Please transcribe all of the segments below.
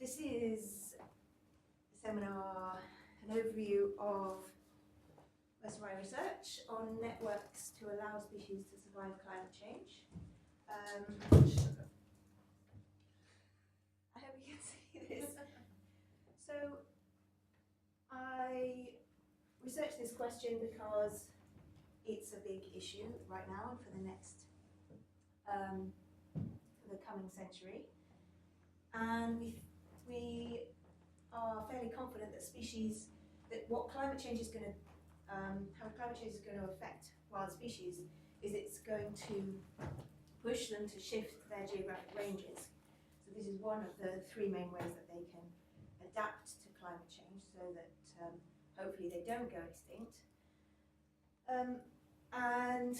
This is a seminar, an overview of reservoir research on networks to allow species to survive climate change. I hope you can see this. So I researched this question because it's a big issue right now and for the next, for the coming century. And we are fairly confident that what climate change is going to, how climate change is going to affect wild species is it's going to push them to shift their geographic ranges. So this is one of the three main ways that they can adapt to climate change so that hopefully they don't go extinct. And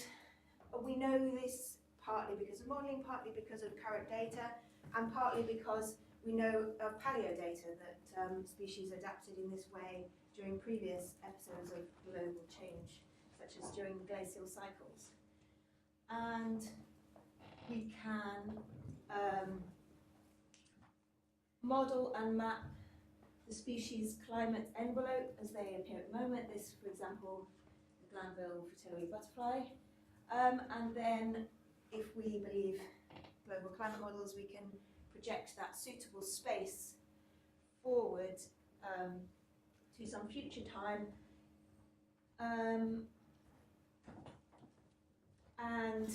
we know this partly because of modelling, partly because of current data, and partly because we know of paleo data that species adapted in this way during previous episodes of global change, such as during the glacial cycles. And we can model and map the species climate envelope as they appear at the moment. This, for example, the Glanville fritillary butterfly. And then, if we believe global climate models, we can project that suitable space forward to some future time, and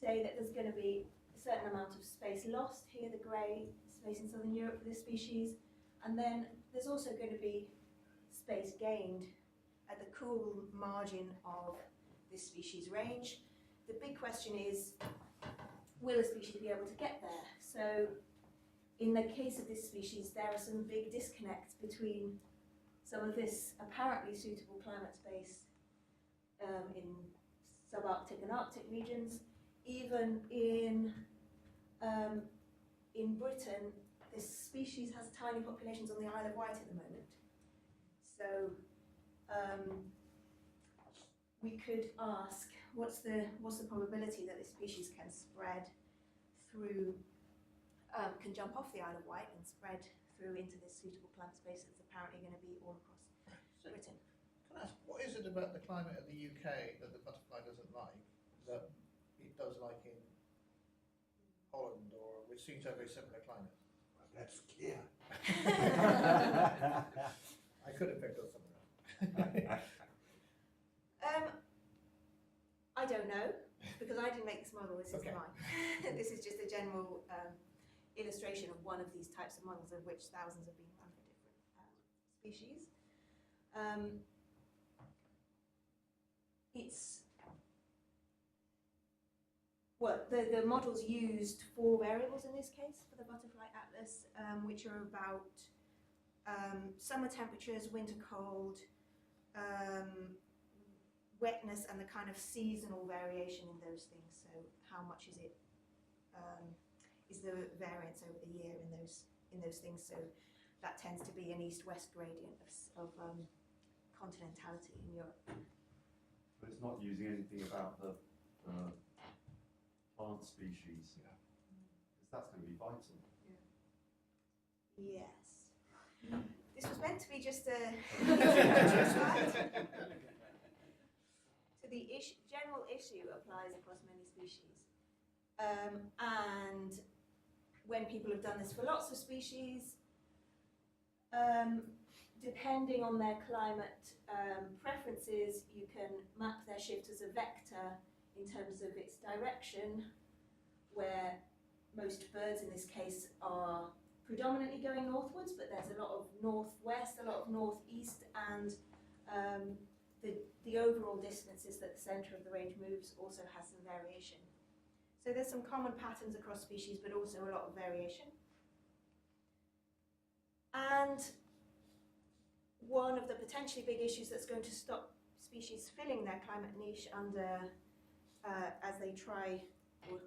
say that there's going to be a certain amount of space lost here, the grey space in southern Europe for this species, and then there's also going to be space gained at the cool margin of this species range. The big question is, will a species be able to get there? So in the case of this species, there are some big disconnects between some of this apparently suitable climate space in subarctic and Arctic regions. Even in Britain, this species has tiny populations on the Isle of Wight at the moment. So we could ask, what's the probability that this species can spread through, can jump off the Isle of Wight and spread through into this suitable climate space that's apparently going to be all across Britain. Can I ask, what is it about the climate of the UK that the butterfly doesn't like, that it does like in Holland, or which seem to have very similar climates? Well, that's clear. I could have picked up something else. I don't know, because I didn't make this model, this is Okay. mine. This is just a general illustration of one of these types of models, of which thousands have been run for different species. The models used 4 variables in this case for the butterfly atlas, which are about summer temperatures, winter cold, wetness, and the kind of seasonal variation in those things. So how much is it? Is the variance over the year in those things? So that tends to be an east-west gradient of continentality in Europe. But it's not using anything about the plant species, because that's going to be vital. Yes. This was meant to be just a slide. So the general issue applies across many species. And when people have done this for lots of species, depending on their climate preferences, you can map their shift as a vector in terms of its direction, where most birds in this case are predominantly going northwards, but there's a lot of northwest, a lot of northeast, and the overall distances that the centre of the range moves also has some variation. So there's some common patterns across species, but also a lot of variation. And one of the potentially big issues that's going to stop species filling their climate niche under, as they try, or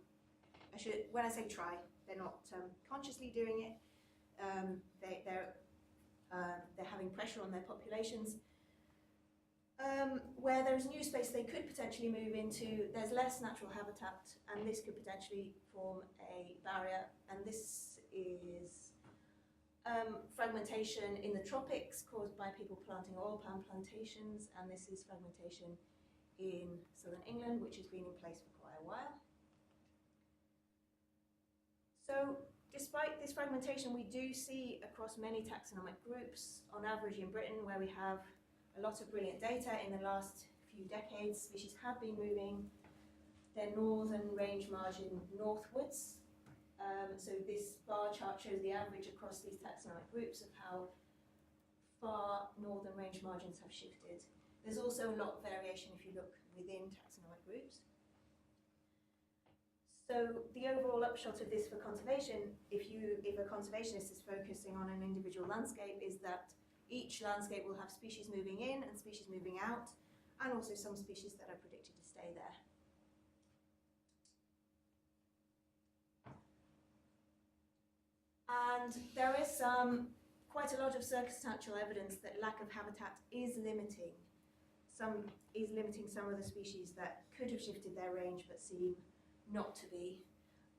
when I say try, they're not consciously doing it. They're having pressure on their populations. Where there's new space they could potentially move into, there's less natural habitat, and this could potentially form a barrier. And this is fragmentation in the tropics caused by people planting oil palm plantations, and this is fragmentation in southern England, which has been in place for quite a while. So despite this fragmentation, we do see across many taxonomic groups, on average in Britain, where we have a lot of brilliant data in the last few decades, species have been moving their northern range margin northwards. So this bar chart shows the average across these taxonomic groups of how far northern range margins have shifted. There's also a lot of variation if you look within taxonomic groups. So the overall upshot of this for conservation, if a conservationist is focusing on an individual landscape, is that each landscape will have species moving in and species moving out, and also some species that are predicted to stay there. And there is quite a lot of circumstantial evidence that lack of habitat is limiting some of the species that could have shifted their range but seem not to be.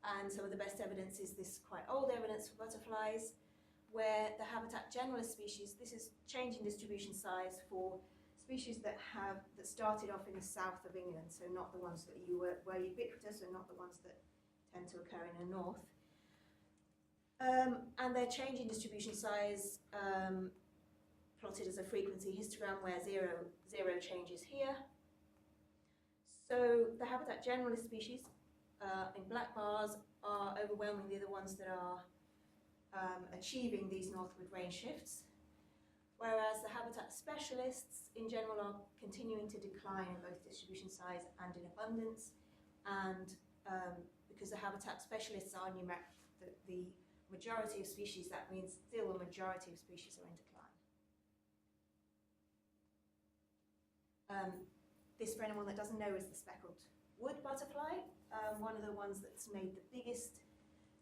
And some of the best evidence is this quite old evidence for butterflies, where the habitat generalist species, this is change in distribution size for species that started off in the south of England, so not the ones that were ubiquitous, and not the ones that tend to occur in the north. And their change in distribution size plotted as a frequency histogram where zero changes here. So the habitat generalist species in black bars are overwhelmingly the ones that are achieving these northward range shifts, whereas the habitat specialists in general are continuing to decline in both distribution size and in abundance, and because the habitat specialists are the majority of species, that means still a majority of species are in decline. This, for anyone that doesn't know, is the speckled wood butterfly, one of the ones that's made the biggest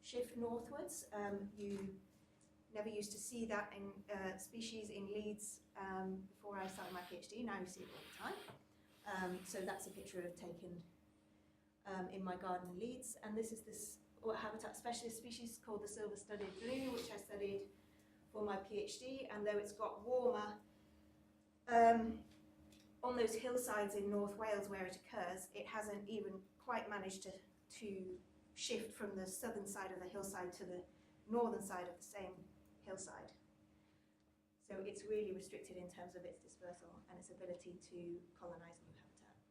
shift northwards. You never used to see that in species in Leeds before I started my PhD. Now you see it all the time. So that's a picture taken in my garden in Leeds, and this is this habitat specialist species called the silver-studded blue, which I studied for my PhD. And though it's got warmer on those hillsides in North Wales where it occurs, it hasn't even quite managed to shift from the southern side of the hillside to the northern side of the same hillside. So it's really restricted in terms of its dispersal and its ability to colonize new habitat.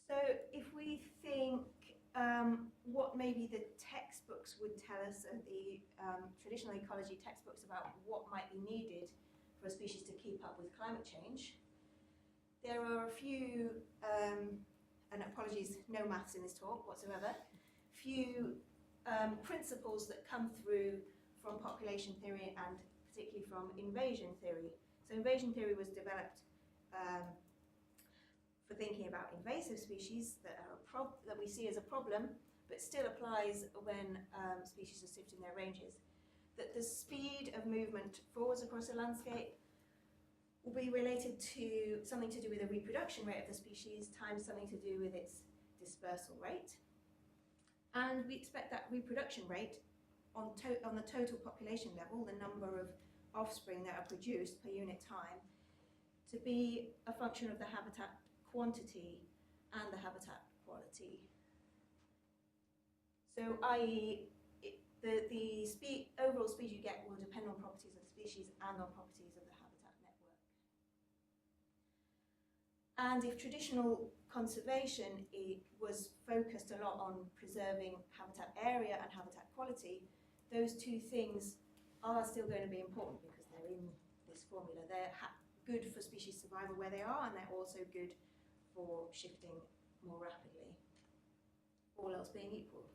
So if we think what maybe the textbooks would tell us, the traditional ecology textbooks, about what might be needed for a species to keep up with climate change, there are a few, and apologies, no maths in this talk whatsoever, few principles that come through from population theory and particularly from invasion theory. So invasion theory was developed for thinking about invasive species that are that we see as a problem, but still applies when species are shifting their ranges. That the speed of movement forwards across a landscape will be related to something to do with the reproduction rate of the species times something to do with its dispersal rate. And we expect that reproduction rate on the total population level, the number of offspring that are produced per unit time, to be a function of the habitat quantity and the habitat quality. So i.e., the overall speed you get will depend on properties of the species and on properties of the habitat network. And if traditional conservation was focused a lot on preserving habitat area and habitat quality, those two things are still going to be important because they're in this formula. They're good for species survival where they are, and they're also good for shifting more rapidly, all else being equal.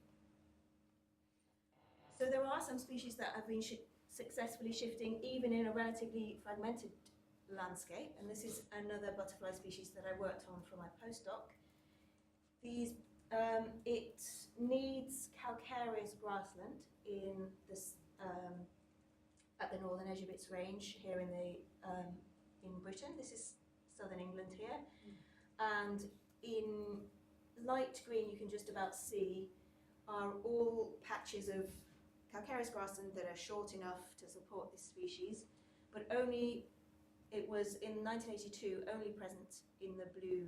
So there are some species that have been successfully shifting even in a relatively fragmented landscape, and this is another butterfly species that I worked on for my postdoc. It needs calcareous grassland in this at the northern edge of its range here in Britain. This is southern England here. And in light green, you can just about see are all patches of calcareous grassland that are short enough to support this species, but it was in 1982 only present in the blue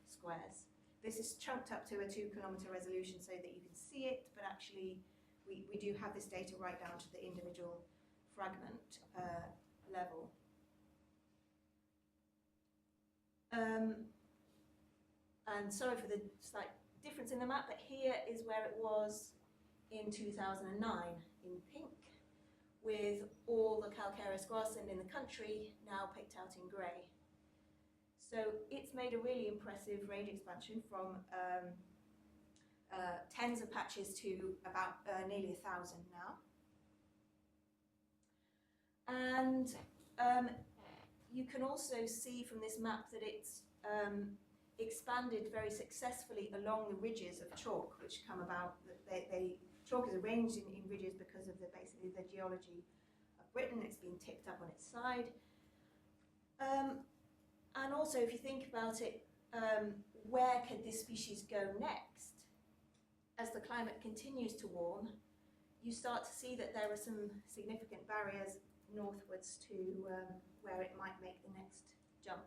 squares. This is chunked up to a 2-kilometre resolution so that you can see it, but actually we do have this data right down to the individual fragment level. And sorry for the slight difference in the map, but here is where it was in 2009 in pink, with all the calcareous grassland in the country now picked out in grey. So it's made a really impressive range expansion from tens of patches to about nearly 1,000 now. And you can also see from this map that it's expanded very successfully along the ridges of chalk, which come about. Chalk is arranged in ridges because of basically the geology of Britain. It's been tipped up on its side. And also, if you think about it, where could this species go next? As the climate continues to warm, you start to see that there are some significant barriers northwards to where it might make the next jump.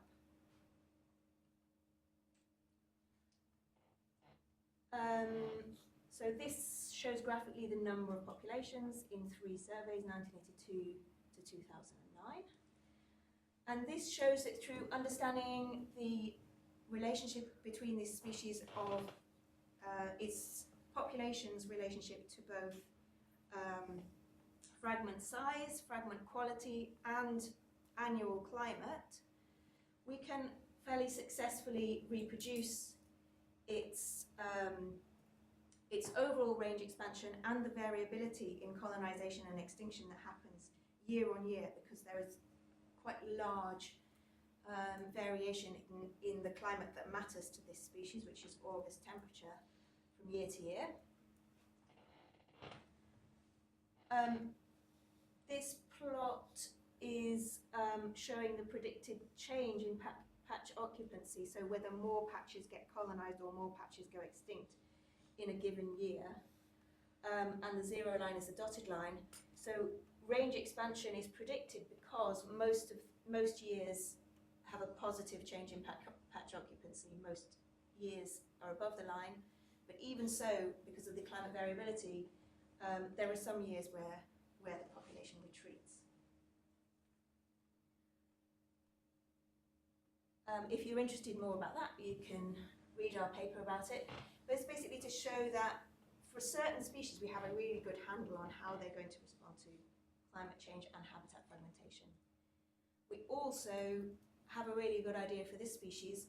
So this shows graphically the number of populations in 3 surveys, 1982 to 2009. And this shows that through understanding the relationship between this species of its population's relationship to both fragment size, fragment quality, and annual climate, we can fairly successfully reproduce its overall range expansion and the variability in colonisation and extinction that happens year on year, because there is quite large variation in the climate that matters to this species, which is August temperature, from year to year. This plot is showing the predicted change in patch occupancy, so whether more patches get colonised or more patches go extinct in a given year. And the zero line is the dotted line. So range expansion is predicted because most years have a positive change in patch occupancy. Most years are above the line, but even so, because of the climate variability, there are some years where the population retreats. If you're interested more about that, you can read our paper about it. But it's basically to show that for certain species, we have a really good handle on how they're going to respond to climate change and habitat fragmentation. We also have a really good idea for this species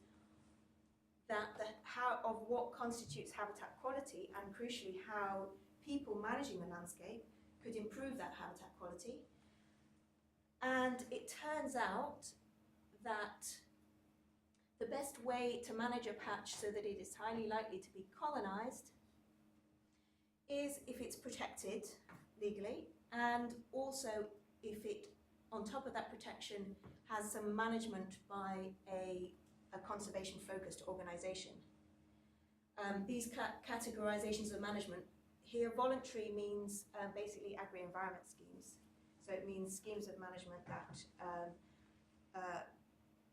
of what constitutes habitat quality, and crucially how people managing the landscape could improve that habitat quality. And it turns out that the best way to manage a patch so that it is highly likely to be colonised is if it's protected legally, and also if it, on top of that protection, has some management by a conservation-focused organisation. These categorisations of management here, voluntary means basically agri-environment schemes. So it means schemes of management that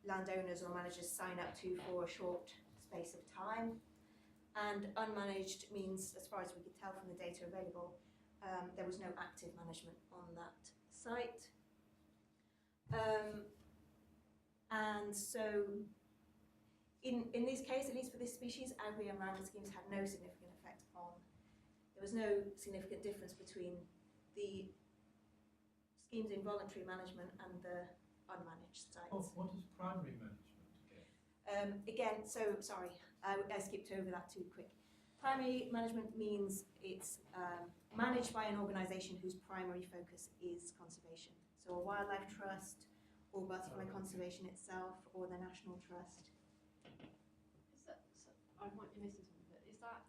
landowners or managers sign up to for a short space of time. And unmanaged means, as far as we could tell from the data available, there was no active management on that site. And so in this case, at least for this species, agri-environment schemes had no significant effect on, there was no significant difference between the schemes in voluntary management and the unmanaged sites. Oh, what is primary management again? Again, so sorry, I skipped over that too quick. Primary management means it's managed by an organisation whose primary focus is conservation. So a wildlife trust, or butterfly conservation itself, or the National Trust. Is that, so I might be missing something, but is that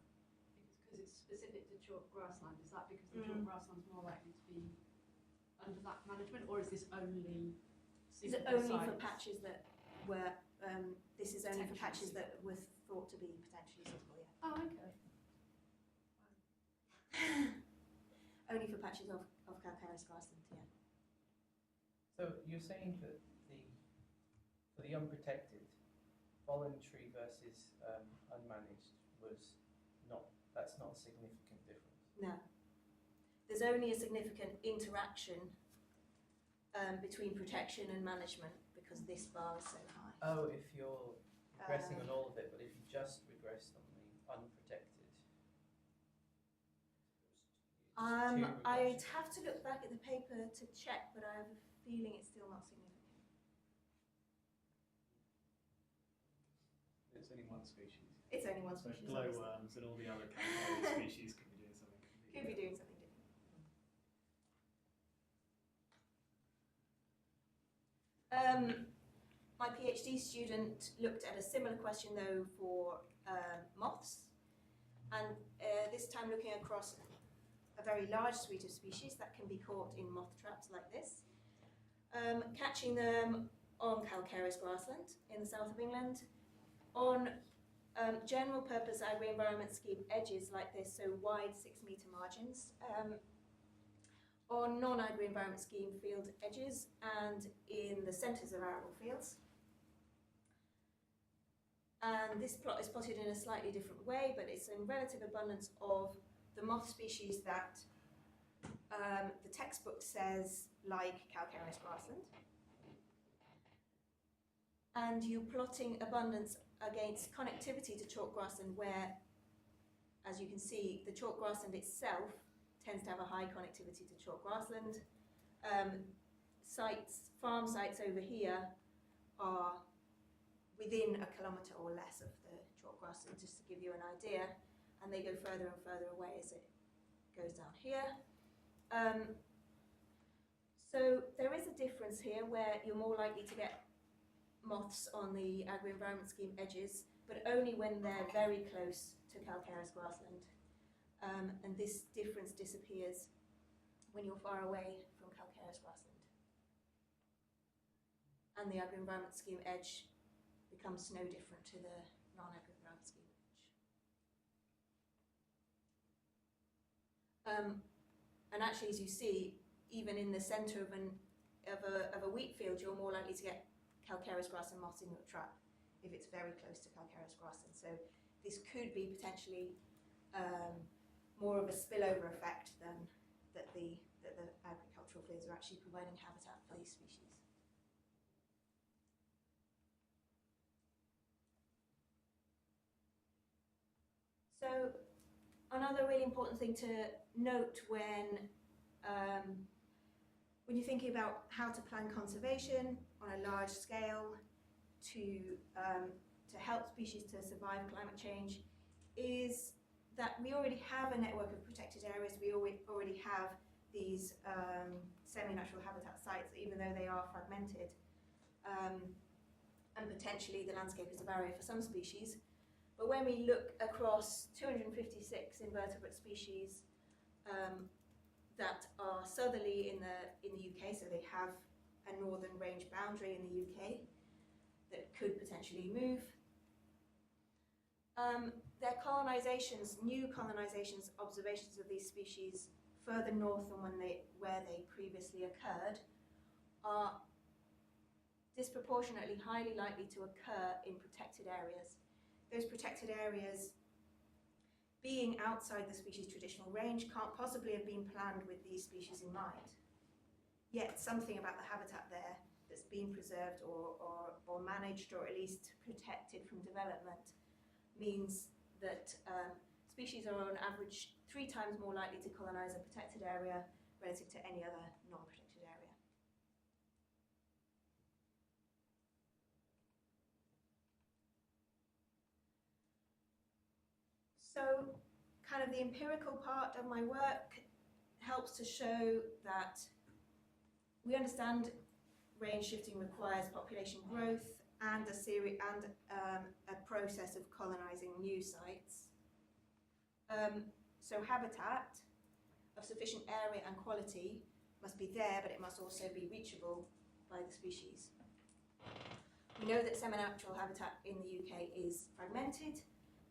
because it's specific to chalk grassland? Is that because the chalk grassland's more likely to be under that management, or is this only Is it suitable only for sites? patches that were, this is only for Potentially patches that suitable. were thought to be potentially suitable, yeah. Oh, okay. Only for patches of calcareous grassland, yeah. So you're saying that for the unprotected, voluntary versus unmanaged that's not a significant difference. No. There's only a significant interaction between protection and management because this bar is so high. Oh, if you're regressing on all of it, but if you just regressed on the unprotected. I'd have to look back at the paper to check, but I have a feeling it's still not significant. It's only one species. It's only one So species. glowworms and all the other calcareous species could be doing something completely Could be different. doing something different. My PhD student looked at a similar question though for moths, and this time looking across a very large suite of species that can be caught in moth traps like this, catching them on calcareous grassland in the south of England, on general purpose agri-environment scheme edges like this, so wide 6-metre margins, on non-agri-environment scheme field edges and in the centres of arable fields. And this plot is plotted in a slightly different way, but it's in relative abundance of the moth species that the textbook says like calcareous grassland. And you're plotting abundance against connectivity to chalk grassland where, as you can see, the chalk grassland itself tends to have a high connectivity to chalk grassland. Farm sites over here are within a kilometre or less of the chalk grassland, just to give you an idea, and they go further and further away as it goes down here. So there is a difference here where you're more likely to get moths on the agri-environment scheme edges, but only when they're very close to calcareous grassland. And this difference disappears when you're far away from calcareous grassland. And the agri-environment scheme edge becomes no different to the non-agri-environment scheme edge. And actually, as you see, even in the centre of a wheat field, you're more likely to get calcareous grassland moths in your trap if it's very close to calcareous grassland. So this could be potentially more of a spillover effect than that the agricultural fields are actually providing habitat for these species. So another really important thing to note when you're thinking about how to plan conservation on a large scale to help species to survive climate change is that we already have a network of protected areas. We already have these semi-natural habitat sites, even though they are fragmented, and potentially the landscape is a barrier for some species. But when we look across 256 invertebrate species that are southerly in the UK, so they have a northern range boundary in the UK that could potentially move. Their colonisations, new colonisations, observations of these species further north than where they previously occurred are disproportionately highly likely to occur in protected areas. Those protected areas, being outside the species' traditional range, can't possibly have been planned with these species in mind. Yet something about the habitat there that's been preserved or managed, or at least protected from development, means that species are on average 3 times more likely to colonise a protected area relative to any other non-protected area. So kind of the empirical part of my work helps to show that we understand range shifting requires population growth and a process of colonising new sites. So habitat of sufficient area and quality must be there, but it must also be reachable by the species. We know that semi-natural habitat in the UK is fragmented,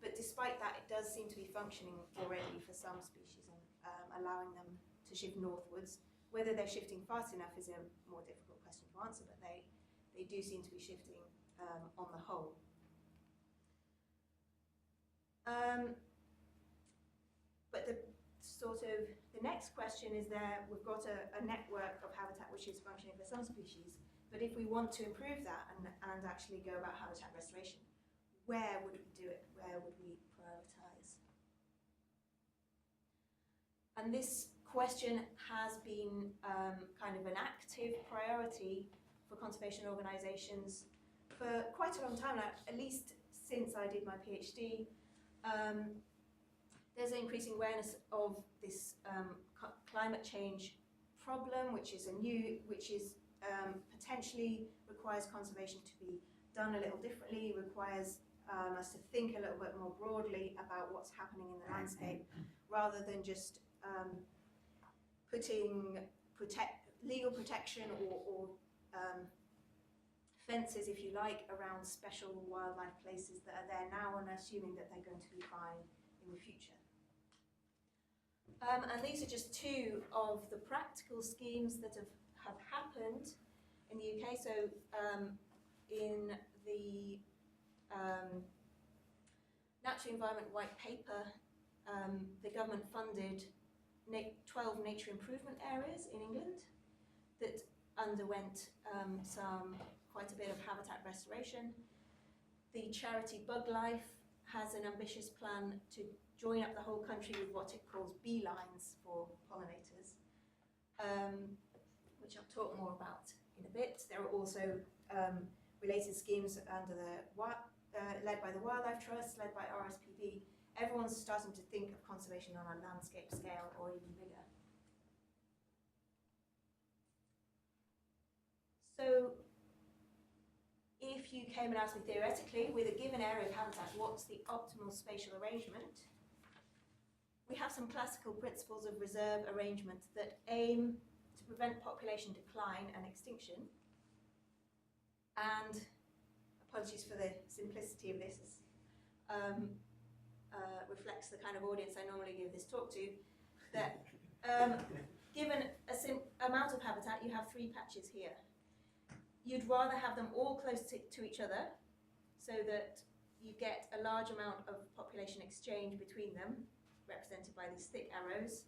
but despite that, it does seem to be functioning already for some species and allowing them to shift northwards. Whether they're shifting fast enough is a more difficult question to answer, but they do seem to be shifting on the whole. But the next question is we've got a network of habitat which is functioning for some species, but if we want to improve that and actually go about habitat restoration, where would we do it? Where would we prioritise? And this question has been kind of an active priority for conservation organisations for quite a long time now, at least since I did my PhD. There's an increasing awareness of this climate change problem, which is potentially requires conservation to be done a little differently, requires us to think a little bit more broadly about what's happening in the landscape, rather than just putting legal protection or fences, if you like, around special wildlife places that are there now and assuming that they're going to be fine in the future. And these are just two of the practical schemes that have happened in the UK. So in the Natural Environment White Paper, the government funded 12 nature improvement areas in England that underwent quite a bit of habitat restoration. The charity Buglife has an ambitious plan to join up the whole country with what it calls beelines for pollinators, which I'll talk more about in a bit. There are also related schemes under led by the Wildlife Trust, led by RSPB. Everyone's starting to think of conservation on a landscape scale or even bigger. So if you came and asked me theoretically, with a given area of habitat, what's the optimal spatial arrangement? We have some classical principles of reserve arrangement that aim to prevent population decline and extinction. And apologies for the simplicity of this, reflects the kind of audience I normally give this talk to, that given an amount of habitat, you have 3 patches here. You'd rather have them all close to each other so that you get a large amount of population exchange between them, represented by these thick arrows,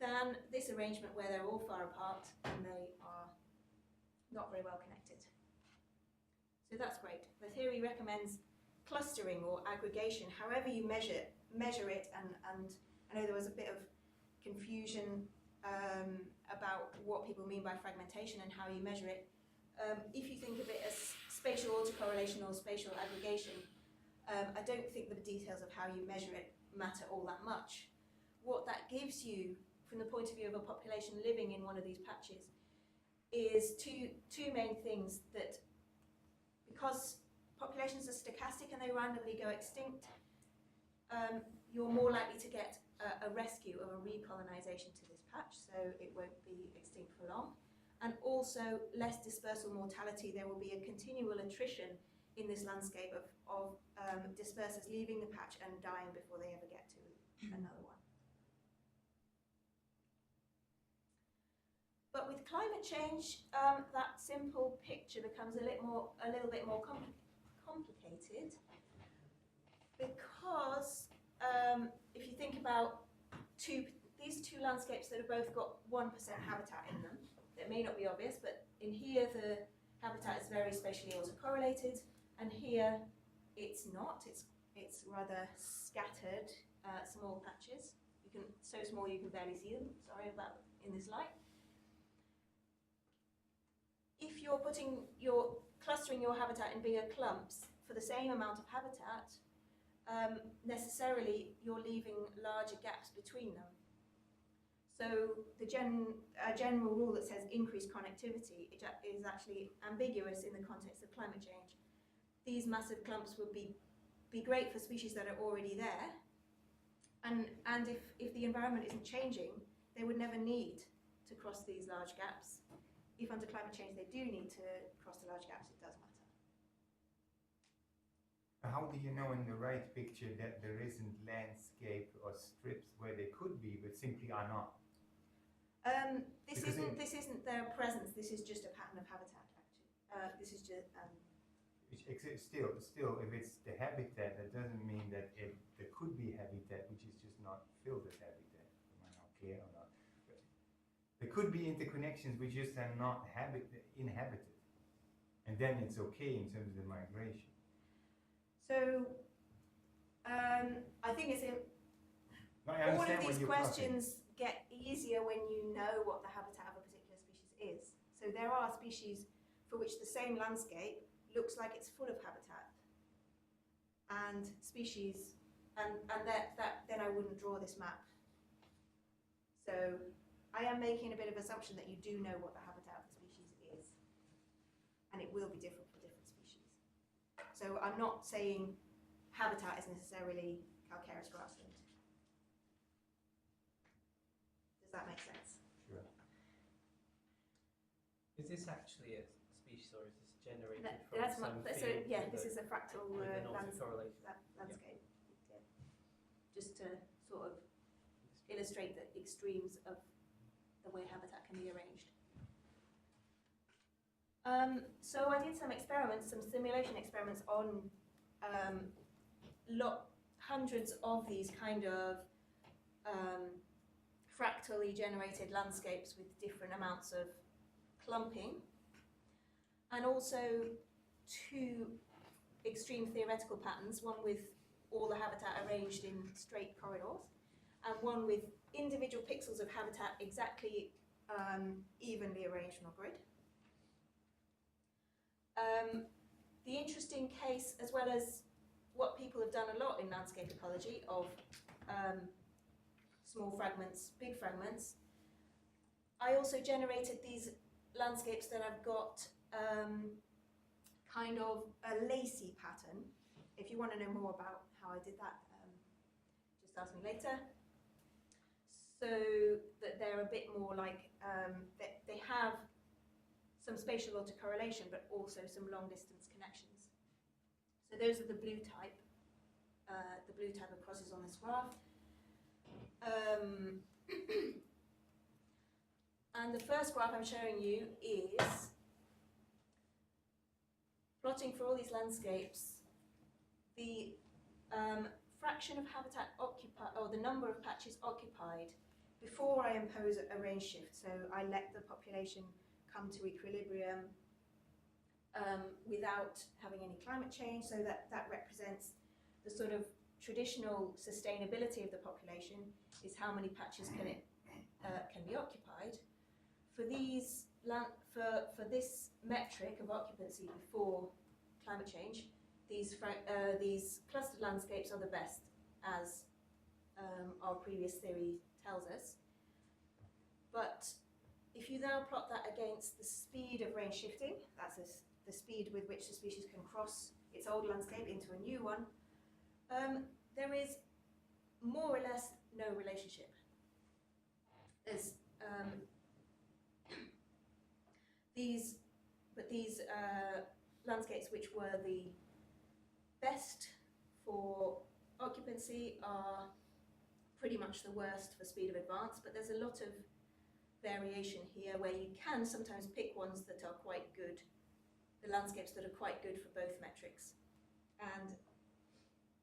than this arrangement where they're all far apart and they are not very well connected. So that's great. The theory recommends clustering or aggregation, however you measure it, and I know there was a bit of confusion about what people mean by fragmentation and how you measure it. If you think of it as spatial autocorrelation or spatial aggregation, I don't think the details of how you measure it matter all that much. What that gives you, from the point of view of a population living in one of these patches, is two main things. That because populations are stochastic and they randomly go extinct, you're more likely to get a rescue or a recolonization to this patch, so it won't be extinct for long. And also less dispersal mortality. There will be a continual attrition in this landscape of dispersers leaving the patch and dying before they ever get to another one. But with climate change, that simple picture becomes a little bit more complicated, because if you think about these two landscapes that have both got 1% habitat in them, that may not be obvious, but in here the habitat is very spatially autocorrelated, and here it's not. It's rather scattered, small patches. So small you can barely see them. Sorry about in this light. If you're clustering your habitat in bigger clumps for the same amount of habitat, necessarily you're leaving larger gaps between them. So the general rule that says increased connectivity is actually ambiguous in the context of climate change. These massive clumps would be great for species that are already there, and if the environment isn't changing, they would never need to cross these large gaps. If under climate change they do need to cross the large gaps, it does matter. How do you know in the right picture that there isn't landscape or strips where they could be but simply are not? This isn't their presence. This is just a pattern of habitat. Actually, this is just. Still, if it's the habitat, that doesn't mean that there could be habitat which is just not filled with habitat. Am I not clear or not? But there could be interconnections which just are not inhabited, and then it's okay in terms of the migration. So, I think it's all of these questions get easier when you know what the habitat of a particular species is. So there are species for which the same landscape looks like it's full of habitat, and species, and that then I wouldn't draw this map. So I am making a bit of assumption that you do know what the habitat of the species is, and it will be different for different species. So I'm not saying habitat is necessarily calcareous grassland. Does that make sense? Sure. Is this actually a species or is this generated That- from that's some so field yeah, with this a- is a fractal with an landscape. autocorrelation? Landscape. Yeah. Just to sort of illustrate the extremes of the way habitat can be arranged. So I did some experiments, some simulation experiments on hundreds of these kind of fractally generated landscapes with different amounts of clumping, and also two extreme theoretical patterns, one with all the habitat arranged in straight corridors, and one with individual pixels of habitat exactly evenly arranged on a grid. The interesting case, as well as what people have done a lot in landscape ecology of small fragments, big fragments, I also generated these landscapes that have got kind of a lacy pattern. If you want to know more about how I did that, just ask me later. So that they're a bit more like, they have some spatial autocorrelation, but also some long distance connections. So those are the blue type of crosses on this graph. And the first graph I'm showing you is plotting for all these landscapes the fraction of habitat occupied, or the number of patches occupied, before I impose a range shift. So I let the population come to equilibrium without having any climate change, so that represents the sort of traditional sustainability of the population, is how many patches can be occupied. For these for this metric of occupancy before climate change, these clustered landscapes are the best, as our previous theory tells us. But if you now plot that against the speed of range shifting, that's the speed with which the species can cross its old landscape into a new one, there is more or less no relationship. There's these landscapes which were the best for occupancy are pretty much the worst for speed of advance, but there's a lot of variation here where you can sometimes pick ones that are quite good, the landscapes that are quite good for both metrics. And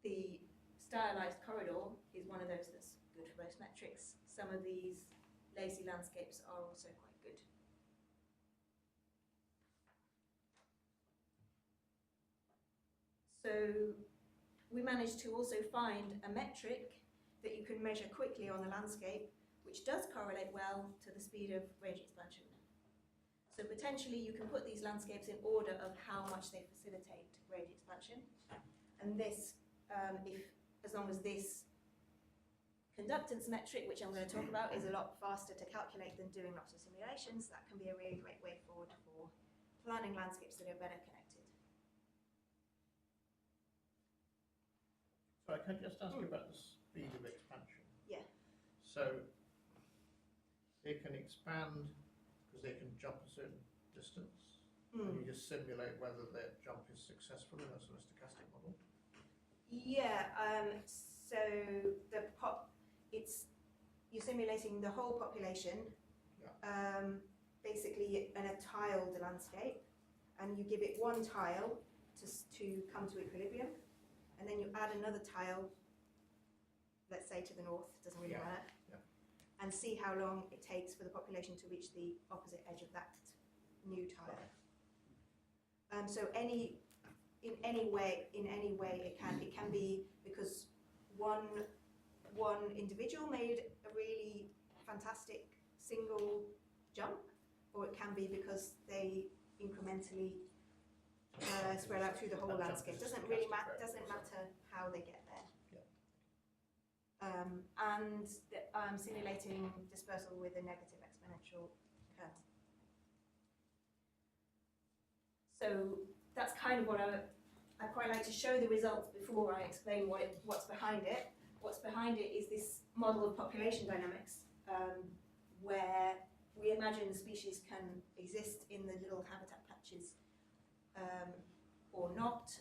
the stylized corridor is one of those that's good for both metrics. Some of these lazy landscapes are also quite good. So we managed to also find a metric that you can measure quickly on the landscape, which does correlate well to the speed of range expansion. So potentially you can put these landscapes in order of how much they facilitate range expansion. And this, as long as this conductance metric, which I'm going to talk about, is a lot faster to calculate than doing lots of simulations, that can be a really great way forward for planning landscapes that are better connected. So I can just ask you about the speed of expansion. Yeah. So they can expand because they can jump a certain distance. Hmm. And you just simulate whether their jump is successful in a sort of stochastic model. Yeah, so you're simulating the whole population, basically in a tiled landscape, and you give it one tile to come to equilibrium, and then you add another tile, let's say to the north, doesn't really matter, and see how long it takes for the population to reach the opposite edge of that new tile. So in any way it can be because one individual made a really fantastic single jump, or it can be because they incrementally spread out through the whole landscape. Doesn't really matter. Doesn't matter how they get there. And I'm simulating dispersal with a negative exponential kernel. So that's kind of what I quite like to show the results before I explain what's behind it. What's behind it is this model of population dynamics, where we imagine the species can exist in the little habitat patches or not,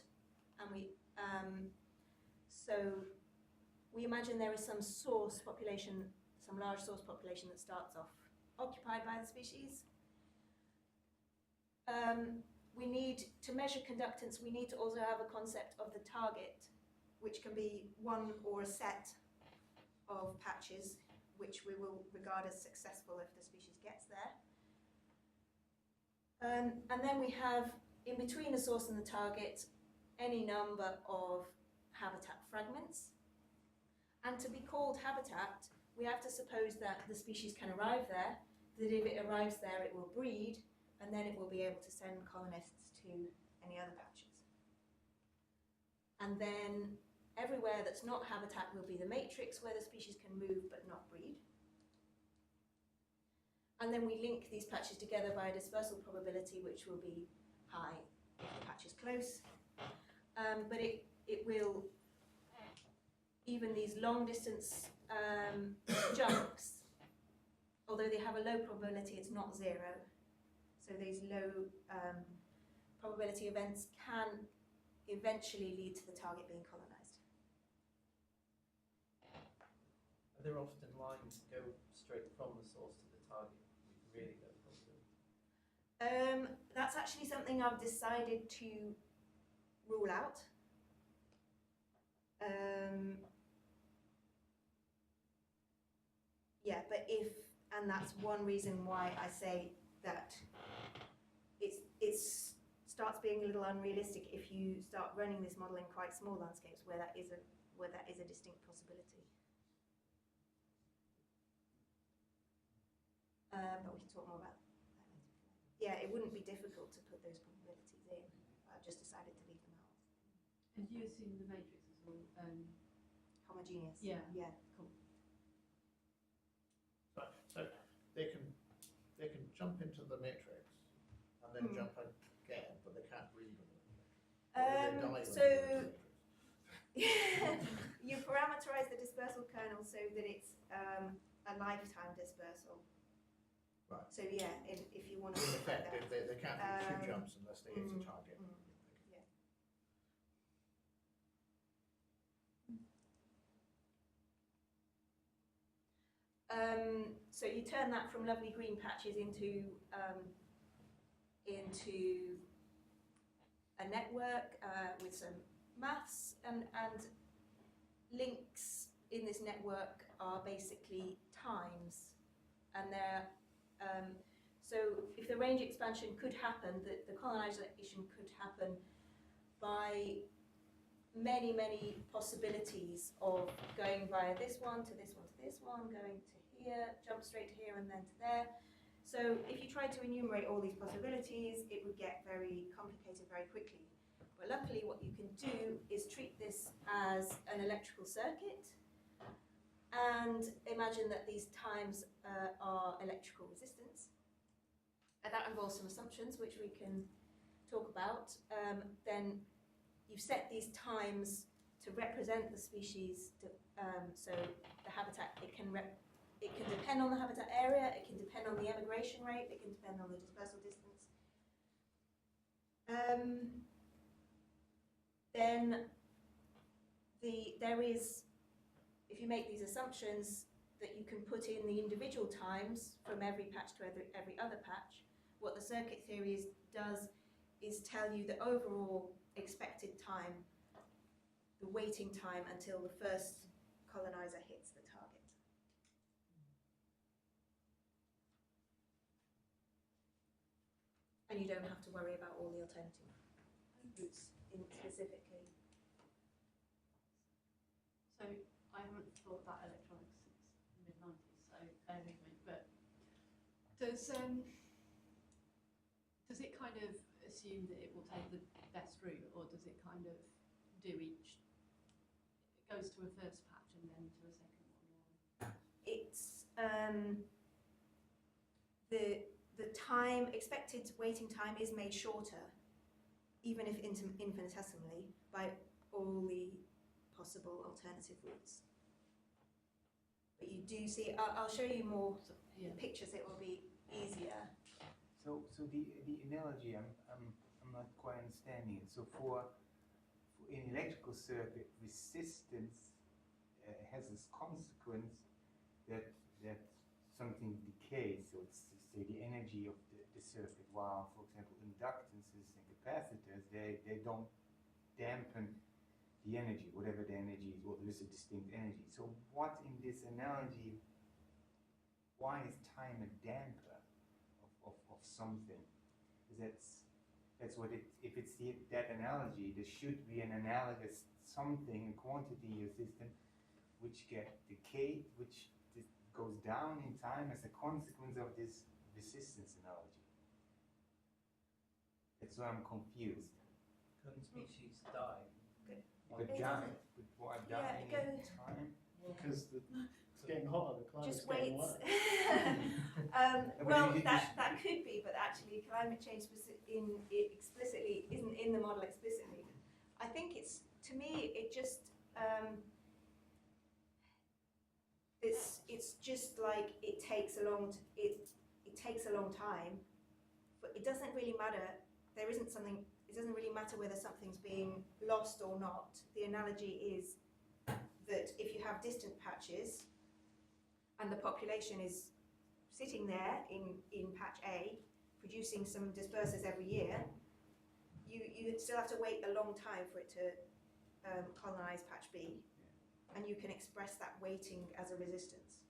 and so we imagine there is some source population, some large source population that starts off occupied by the species. We need to measure conductance. We need to also have a concept of the target, which can be one or a set of patches, which we will regard as successful if the species gets there. And then we have, in between the source and the target, any number of habitat fragments. And to be called habitat, we have to suppose that the species can arrive there, that if it arrives there it will breed, and then it will be able to send colonists to any other patches. And then everywhere that's not habitat will be the matrix where the species can move but not breed. And then we link these patches together by a dispersal probability, which will be high if the patch is close. But it will, even these long distance jumps, although they have a low probability, it's not zero. So these low probability events can eventually lead to the target being colonized. Are there often lines that go straight from the source to the target with really low probability? That's actually something I've decided to rule out. Yeah, but and that's one reason why I say that it starts being a little unrealistic if you start running this model in quite small landscapes where that is a distinct possibility. But we can talk more about that later. Yeah, it wouldn't be difficult to put those probabilities in. I've just decided to leave them out. And do you assume the matrix is all Homogeneous. Yeah. Yeah. Cool. So they can jump into the matrix and then jump again, but they can't breed on it. So you parameterize the dispersal kernel so that it's a lifetime dispersal. Right. So yeah, if you want to In look at effect, that. they can't do two jumps unless they hit a target. So you turn that from lovely green patches into a network with some maths, and links in this network are basically times, and they're so if the range expansion could happen, the colonization could happen by many possibilities of going via this one to this one to this one, going to here, jump straight to here and then to there. So if you try to enumerate all these possibilities, it would get very complicated very quickly. But luckily what you can do is treat this as an electrical circuit and imagine that these times are electrical resistance. And that involves some assumptions which we can talk about. Then you've set these times to represent the species, so the habitat, it can it can depend on the habitat area, it can depend on the emigration rate, it can depend on the dispersal distance. Then there is, if you make these assumptions, that you can put in the individual times from every patch to every other patch. What the circuit theory does is tell you the overall expected time, the waiting time until the first colonizer hits the target. And you don't have to worry about all the alternative routes specifically. So I haven't thought about electronics since the mid-90s, so bear with me. But does it kind of assume that it will take the best route, or does it kind of do each? It goes to a first patch and then to a second one. It's the time, expected waiting time is made shorter, even if infinitesimally, by all the possible alternative routes. But you do see, I'll show you more pictures, it will be easier. So the analogy, I'm not quite understanding it. So for an electrical circuit, resistance has this consequence that something decays. So it's say the energy of the circuit. While, for example, inductances and capacitors, they don't dampen the energy, whatever the energy is. Well, there is a distinct energy. So what in this analogy? Why is time a damper of something? Because that's what it. If it's that analogy, there should be an analogous something, a quantity in your system, which get decayed, which goes down in time as a consequence of this resistance analogy. That's why I'm confused. Can species die? But dying, but why dying in time? Because it's getting hotter, the climate's Just getting wait. wetter. Well, that could be, but actually climate change explicitly isn't in the model explicitly. I think it's, to me, it just it's just like it takes a long time, but it doesn't really matter. There isn't something. It doesn't really matter whether something's being lost or not. The analogy is that if you have distant patches and the population is sitting there in patch A, producing some dispersers every year, you still have to wait a long time for it to colonize patch B, and you can express that waiting as a resistance.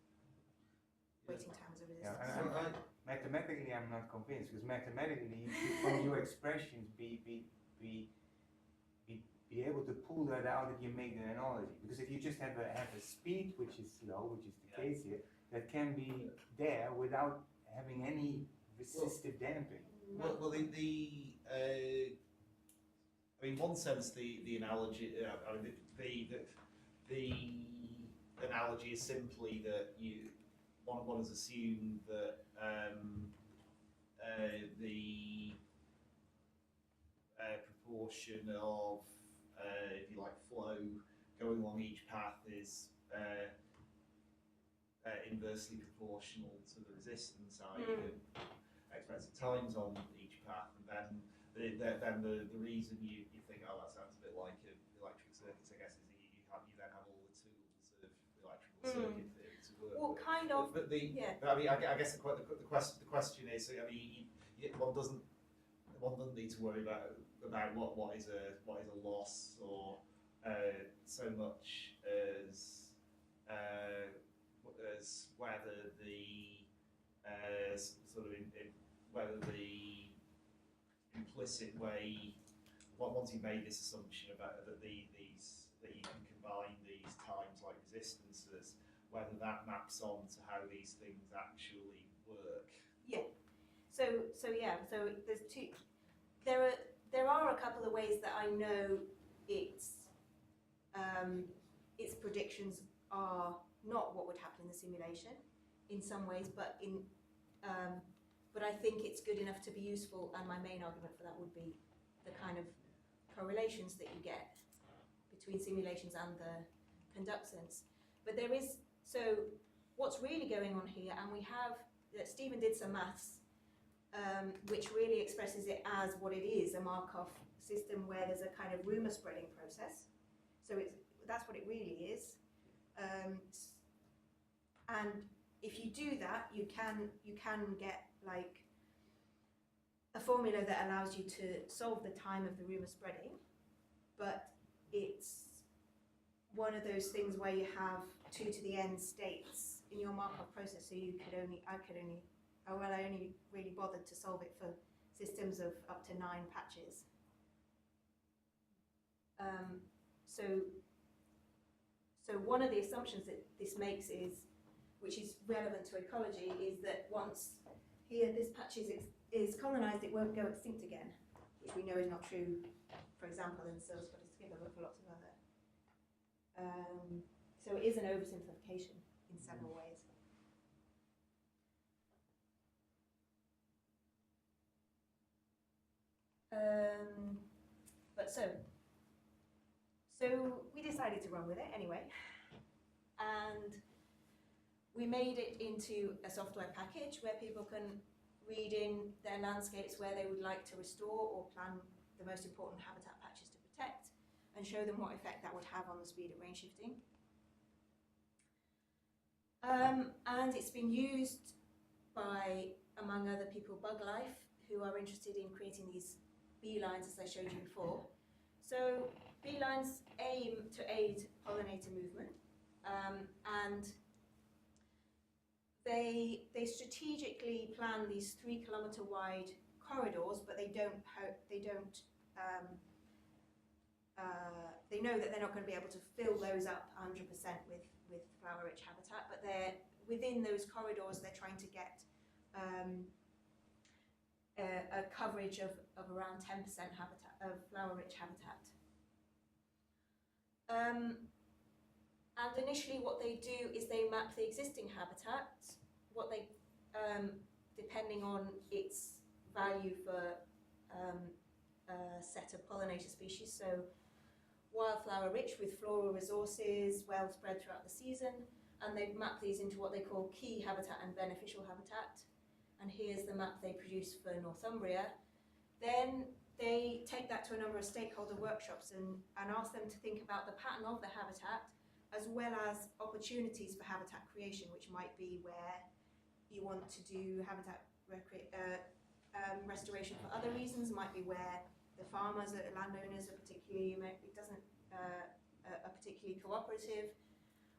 Waiting time as a resistance. Yeah, mathematically, I'm not convinced, because mathematically, you should, from your expressions, be able to pull that out if you make an analogy. Because if you just have a speed which is slow, which is the case here, that can be there without having any resistive damping. Well, I mean, in one sense, the analogy, I mean, the analogy is simply that one has assumed that the proportion of, if you like, flow going along each path is inversely proportional to the resistance, i.e. the expressive times on each path, and then the reason you think, oh, that sounds a bit like electric circuits, I guess, is that you then have all the tools of electrical circuit theory to work Well, with. kind of. But yeah. I mean, I guess the question is, I mean, one doesn't need to worry about what is a loss, or so much as whether the sort of whether the implicit way, once you've made this assumption about that that you can combine these times like resistances, whether that maps on to how these things actually work. Yeah. So there's two. There are a couple of ways that I know its predictions are not what would happen in the simulation in some ways, but I think it's good enough to be useful, and my main argument for that would be the kind of correlations that you get between simulations and the conductance. But there is, so what's really going on here, and we have, Stephen did some maths, which really expresses it as what it is, a Markov system where there's a kind of rumour spreading process. So that's what it really is. And if you do that, you can get like a formula that allows you to solve the time of the rumour spreading, but it's one of those things where you have 2 to the n states in your Markov process, so I only really bothered to solve it for systems of up to 9 patches. So one of the assumptions that this makes is, which is relevant to ecology, is that once here this patch is colonised, it won't go extinct again, which we know is not true, for example, in the silver-spotted skipper, but for lots of other. So it is an oversimplification in several ways. But so we decided to run with it anyway, and we made it into a software package where people can read in their landscapes where they would like to restore or plan the most important habitat patches to protect, and show them what effect that would have on the speed of range shifting. And it's been used by, among other people, BugLife, who are interested in creating these beelines, as I showed you before. So beelines aim to aid pollinator movement, and they strategically plan these 3-kilometre wide corridors, but they know that they're not going to be able to fill those up 100% with flower-rich habitat, but they're within those corridors. They're trying to get a coverage of around 10% habitat of flower-rich habitat. And initially, what they do is they map the existing habitat, what they depending on its value for a set of pollinator species. So wildflower rich with floral resources, well spread throughout the season, and they've mapped these into what they call key habitat and beneficial habitat. And here's the map they produce for Northumbria. Then they take that to a number of stakeholder workshops and ask them to think about the pattern of the habitat, as well as opportunities for habitat creation, which might be where you want to do habitat restoration for other reasons, might be where the farmers, landowners are particularly, it doesn't, are particularly cooperative,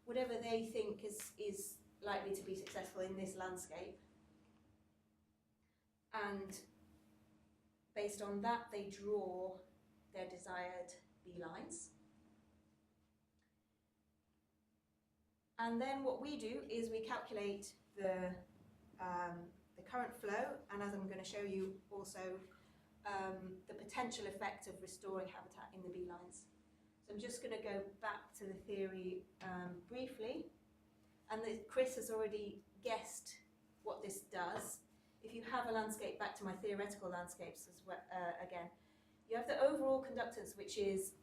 whatever they think is likely to be successful in this landscape. And based on that, they draw their desired beelines. And then what we do is we calculate the current flow, and as I'm going to show you also, the potential effect of restoring habitat in the beelines. So I'm just going to go back to the theory briefly, and Chris has already guessed what this does. If you have a landscape, back to my theoretical landscapes as well, again, you have the overall conductance, which is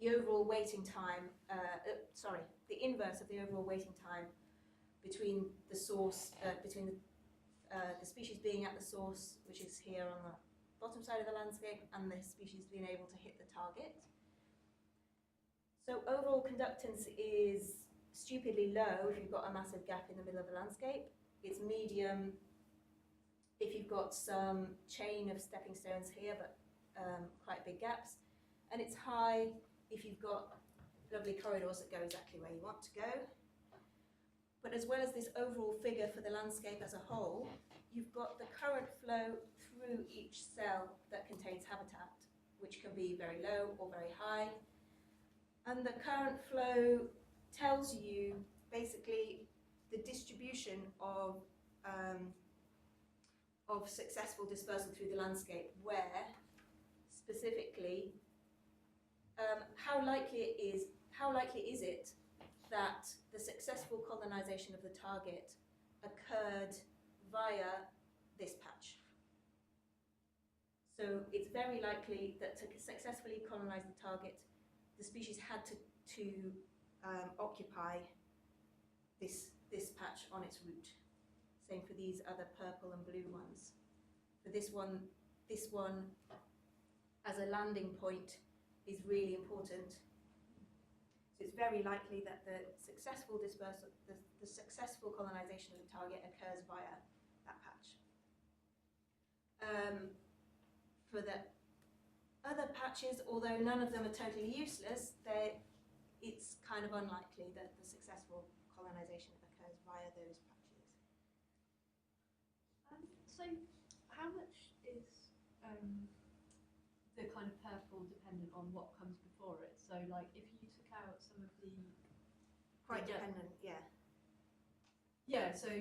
the overall waiting time, the inverse of the overall waiting time between the source, between the species being at the source, which is here on the bottom side of the landscape, and the species being able to hit the target. So overall conductance is stupidly low if you've got a massive gap in the middle of the landscape. It's medium if you've got some chain of stepping stones here, but quite big gaps. And it's high if you've got lovely corridors that go exactly where you want to go. But as well as this overall figure for the landscape as a whole, you've got the current flow through each cell that contains habitat, which can be very low or very high. And the current flow tells you basically the distribution of successful dispersal through the landscape, where specifically how likely is it that the successful colonization of the target occurred via this patch. So it's very likely that to successfully colonize the target, the species had to occupy this patch on its route. Same for these other purple and blue ones. For this one as a landing point is really important. So it's very likely that the successful dispersal, the successful colonization of the target occurs via that patch. For the other patches, although none of them are totally useless, it's kind of unlikely that the successful colonization occurs via those patches. So how much is the kind of purple dependent on what comes before it? So like if you took out some of the Quite Yeah. dependent, yeah. yeah, so I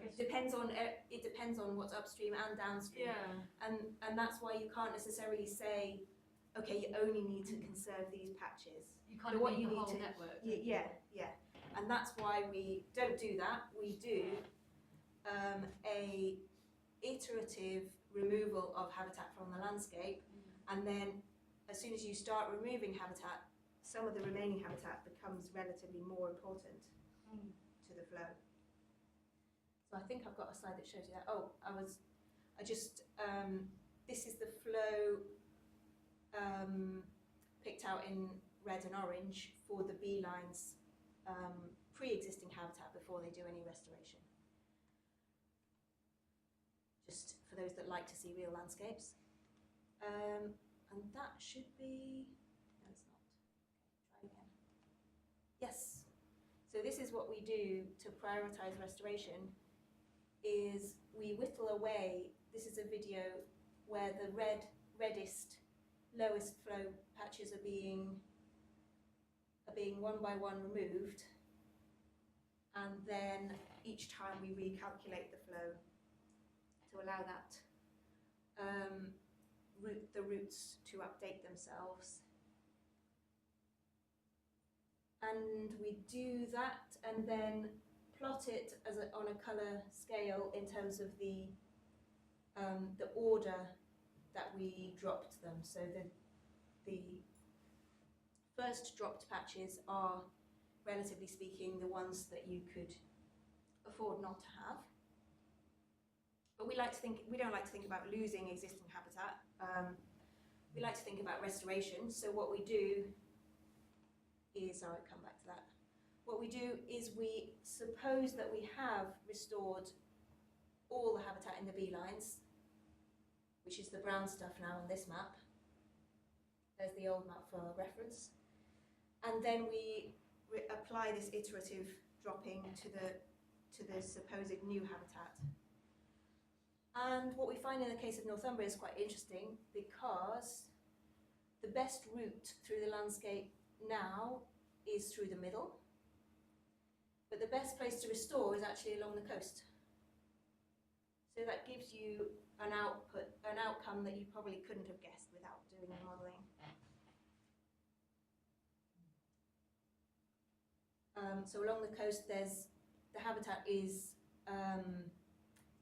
guess It depends on what's upstream and downstream. yeah. And that's why you can't necessarily say, okay, you only need to conserve these patches. You kind So of what need you the need whole to- network. Yeah. And that's why we don't do that. We do a iterative removal of habitat from the landscape, and then as soon as you start removing habitat, some of the remaining habitat becomes relatively more important to the flow. So I think I've got a slide that shows you that. This is the flow picked out in red and orange for the beelines pre-existing habitat before they do any restoration. Just for those that like to see real landscapes. And that should be, no it's not. Okay, try again. Yes. So this is what we do to prioritize restoration, is we whittle away. This is a video where the reddest, lowest flow patches are being one by one removed, and then each time we recalculate the flow to allow that the roots to update themselves. And we do that and then plot it on a colour scale in terms of the order that we dropped them. So the first dropped patches are, relatively speaking, the ones that you could afford not to have. But we don't like to think about losing existing habitat. We like to think about restoration. So what we do is, I'll come back to that. What we do is we suppose that we have restored all the habitat in the beelines, which is the brown stuff now on this map. There's the old map for reference. And then we apply this iterative dropping to the supposed new habitat. And what we find in the case of Northumbria is quite interesting, because the best route through the landscape now is through the middle, but the best place to restore is actually along the coast. So that gives you an outcome that you probably couldn't have guessed without doing the modelling. So along the coast, the habitat is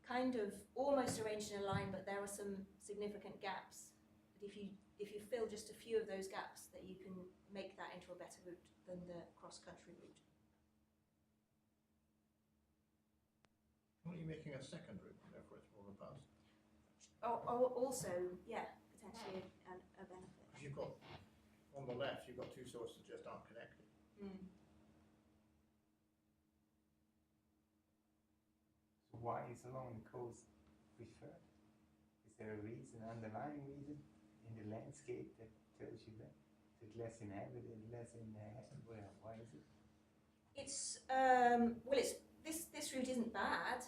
kind of almost arranged in a line, but there are some significant gaps. But if you fill just a few of those gaps, that you can make that into a better route than the cross-country route. Are you making a second route, therefore it's more robust? Also, yeah, potentially a benefit. Because you've got, on the left, you've got two sources that just aren't connected. So why is along the coast preferred? Is there a reason, underlying reason in the landscape that tells you that? Is it less inhabited, less well, why is it? It's this route isn't bad.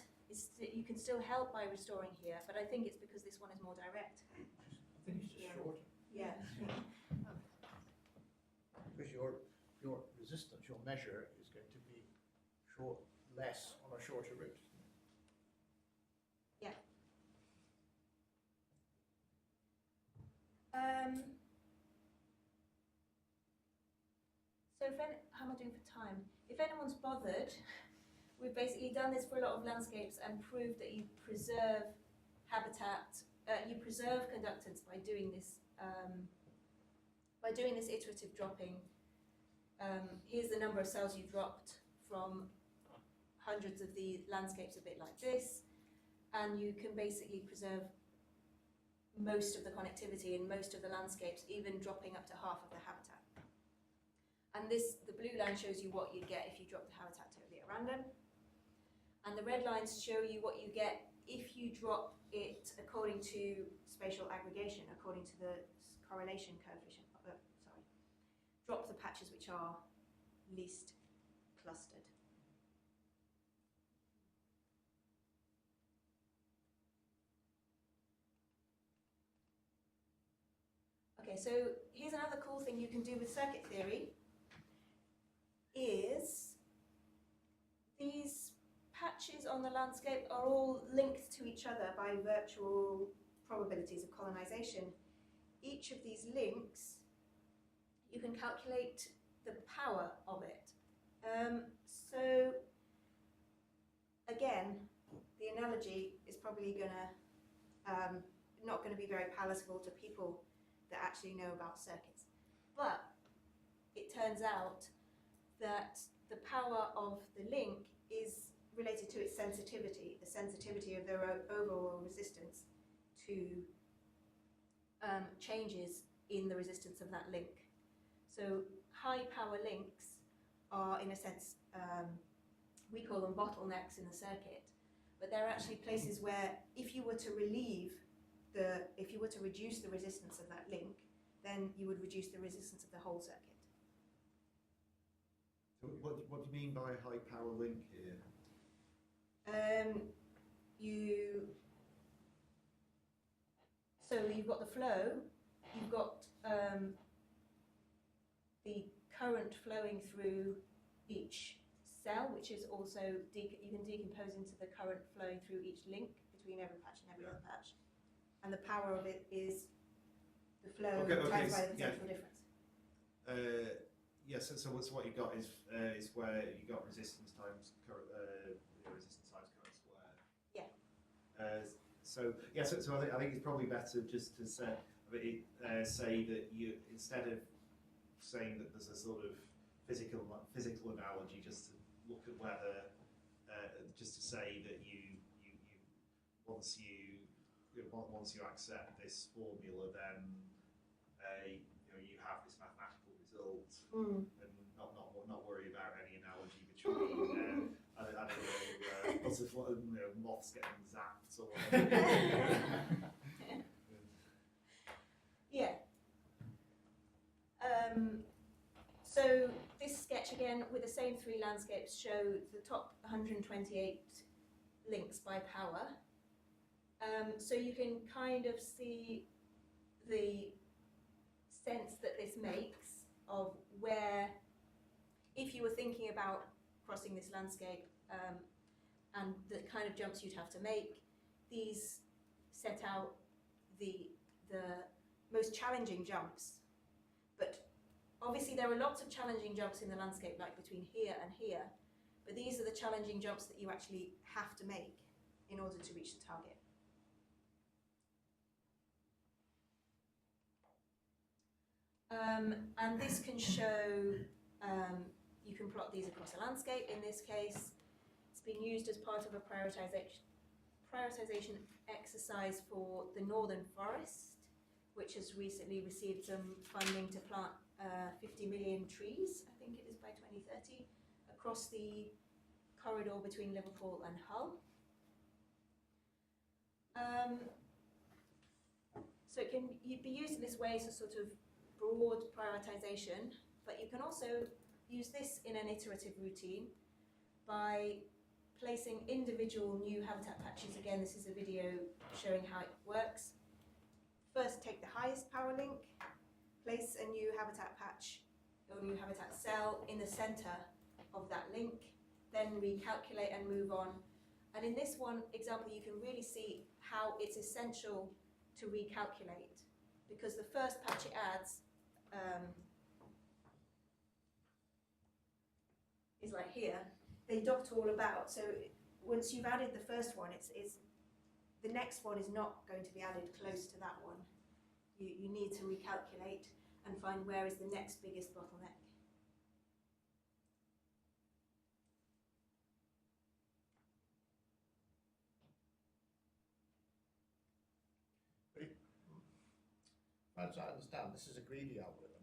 You can still help by restoring here, but I think it's because this one is more direct. I think it's just shorter. Yeah. Because your resistance, your measure, is going to be less on a shorter route. Yeah. So how am I doing for time? If anyone's bothered, we've basically done this for a lot of landscapes and proved that you preserve habitat, you preserve conductance by doing this iterative dropping here's the number of cells you dropped from hundreds of the landscapes, a bit like this, and you can basically preserve most of the connectivity in most of the landscapes, even dropping up to half of the habitat. And this, the blue line shows you what you'd get if you drop the habitat totally at random, and the red lines show you what you get if you drop it according to spatial aggregation, according to the correlation coefficient. Drop the patches which are least clustered. Okay, so here's another cool thing you can do with circuit theory, is these patches on the landscape are all linked to each other by virtual probabilities of colonization. Each of these links, you can calculate the power of it. So again, the analogy is probably not going to be very palatable to people that actually know about circuits. But it turns out that the power of the link is related to its sensitivity, the sensitivity of their overall resistance to changes in the resistance of that link. So high power links are, in a sense, we call them bottlenecks in the circuit, but they're actually places where if you were to reduce the resistance of that link, then you would reduce the resistance of the whole circuit. So what do you mean by a high power link here? So you've got the flow, you've got the current flowing through each cell, which is also, you can decompose into the current flowing through each link between every patch and every other patch. And the power of it is the flow times by the potential difference. Yes, so what you got is where you got resistance times current square. Yeah. So I think it's probably better just to say that you, instead of saying that there's a sort of physical analogy, just to look at whether just to say that once you accept this formula, then you have this mathematical result, and not worry about any analogy between I don't know, moths getting zapped or whatever. Yeah. So this sketch again with the same three landscapes show the top 128 links by power. So you can kind of see the sense that this makes of where, if you were thinking about crossing this landscape and the kind of jumps you'd have to make, these set out the most challenging jumps. But obviously there are lots of challenging jumps in the landscape, like between here and here, but these are the challenging jumps that you actually have to make in order to reach the target. And this can show, you can plot these across a landscape. In this case, it's been used as part of a prioritization exercise for the Northern Forest, which has recently received some funding to plant 50 million trees, I think it is by 2030, across the corridor between Liverpool and Hull. So it can be used in this way as a sort of broad prioritization, but you can also use this in an iterative routine by placing individual new habitat patches. Again, this is a video showing how it works. First, take the highest power link, place a new habitat patch or new habitat cell in the center of that link, then recalculate and move on. And in this one example, you can really see how it's essential to recalculate, because the first patch it adds is like here. They dot all about, so once you've added the first one, it's the next one is not going to be added close to that one. You need to recalculate and find where is the next biggest bottleneck. as I understand, this is a greedy algorithm.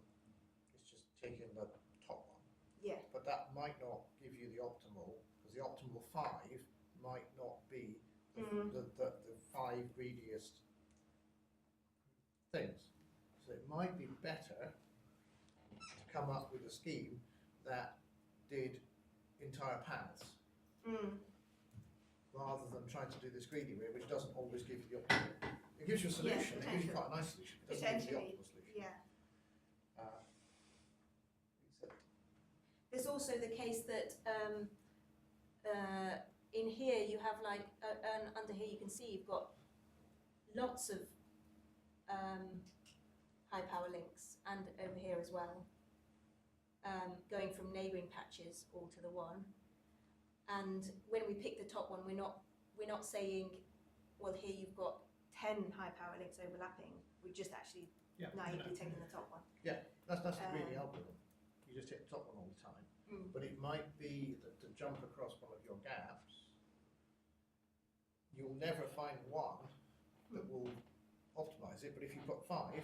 It's just taking the top one. Yeah. But that might not give you the optimal, because the optimal 5 might not be the 5 greediest things. So it might be better to come up with a scheme that did entire paths, rather than trying to do this greedy way, which doesn't always give you the optimal. It gives you a solution, it gives you quite a nice solution, but it doesn't give you the optimal solution. Yeah. So There's also the case that in here you have like, under here you can see you've got lots of high power links, and over here as well, going from neighbouring patches all to the one. And when we pick the top one, we're not saying, well, here you've got 10 high power links overlapping. We're just actually naively taking the top one. that's the greedy algorithm. You just hit the top one all the time. But it might be that to jump across one of your gaps, you'll never find one that will optimise it, but if you put 5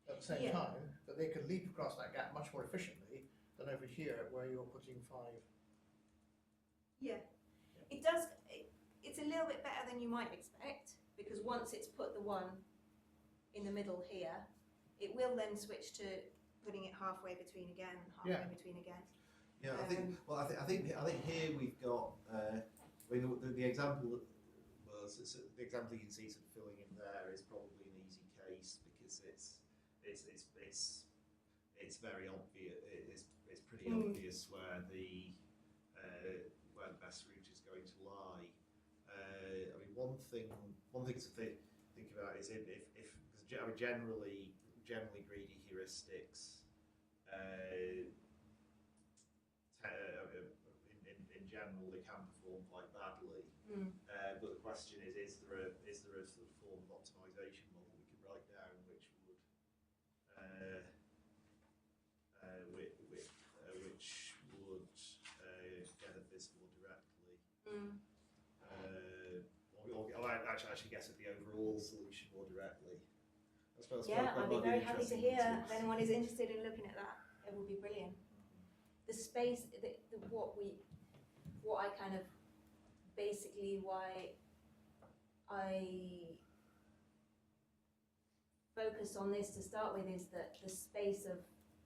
at the same time, that they can leap across that gap much more efficiently than over here where you're putting 5. Yeah. It does, it's a little bit better than you might expect, because once it's put the one in the middle here, it will then switch to putting it halfway between again, between again. Yeah, I think. Well, I think here we've got. I mean, the example. Well, the example you can see sort of filling in there is probably an easy case because it's very obvious. It's pretty obvious where the best route is going to lie. I mean, one thing to think about is if generally greedy heuristics. In general, they can perform quite badly. But the question is there a sort of form of optimization model we could write down which would get at this more directly? Or actually guess at the overall solution more directly. I suppose I'd be very happy to hear if anyone is interested in looking at that. It would be brilliant. The space, what I kind of, basically why I focused on this to start with is that the space of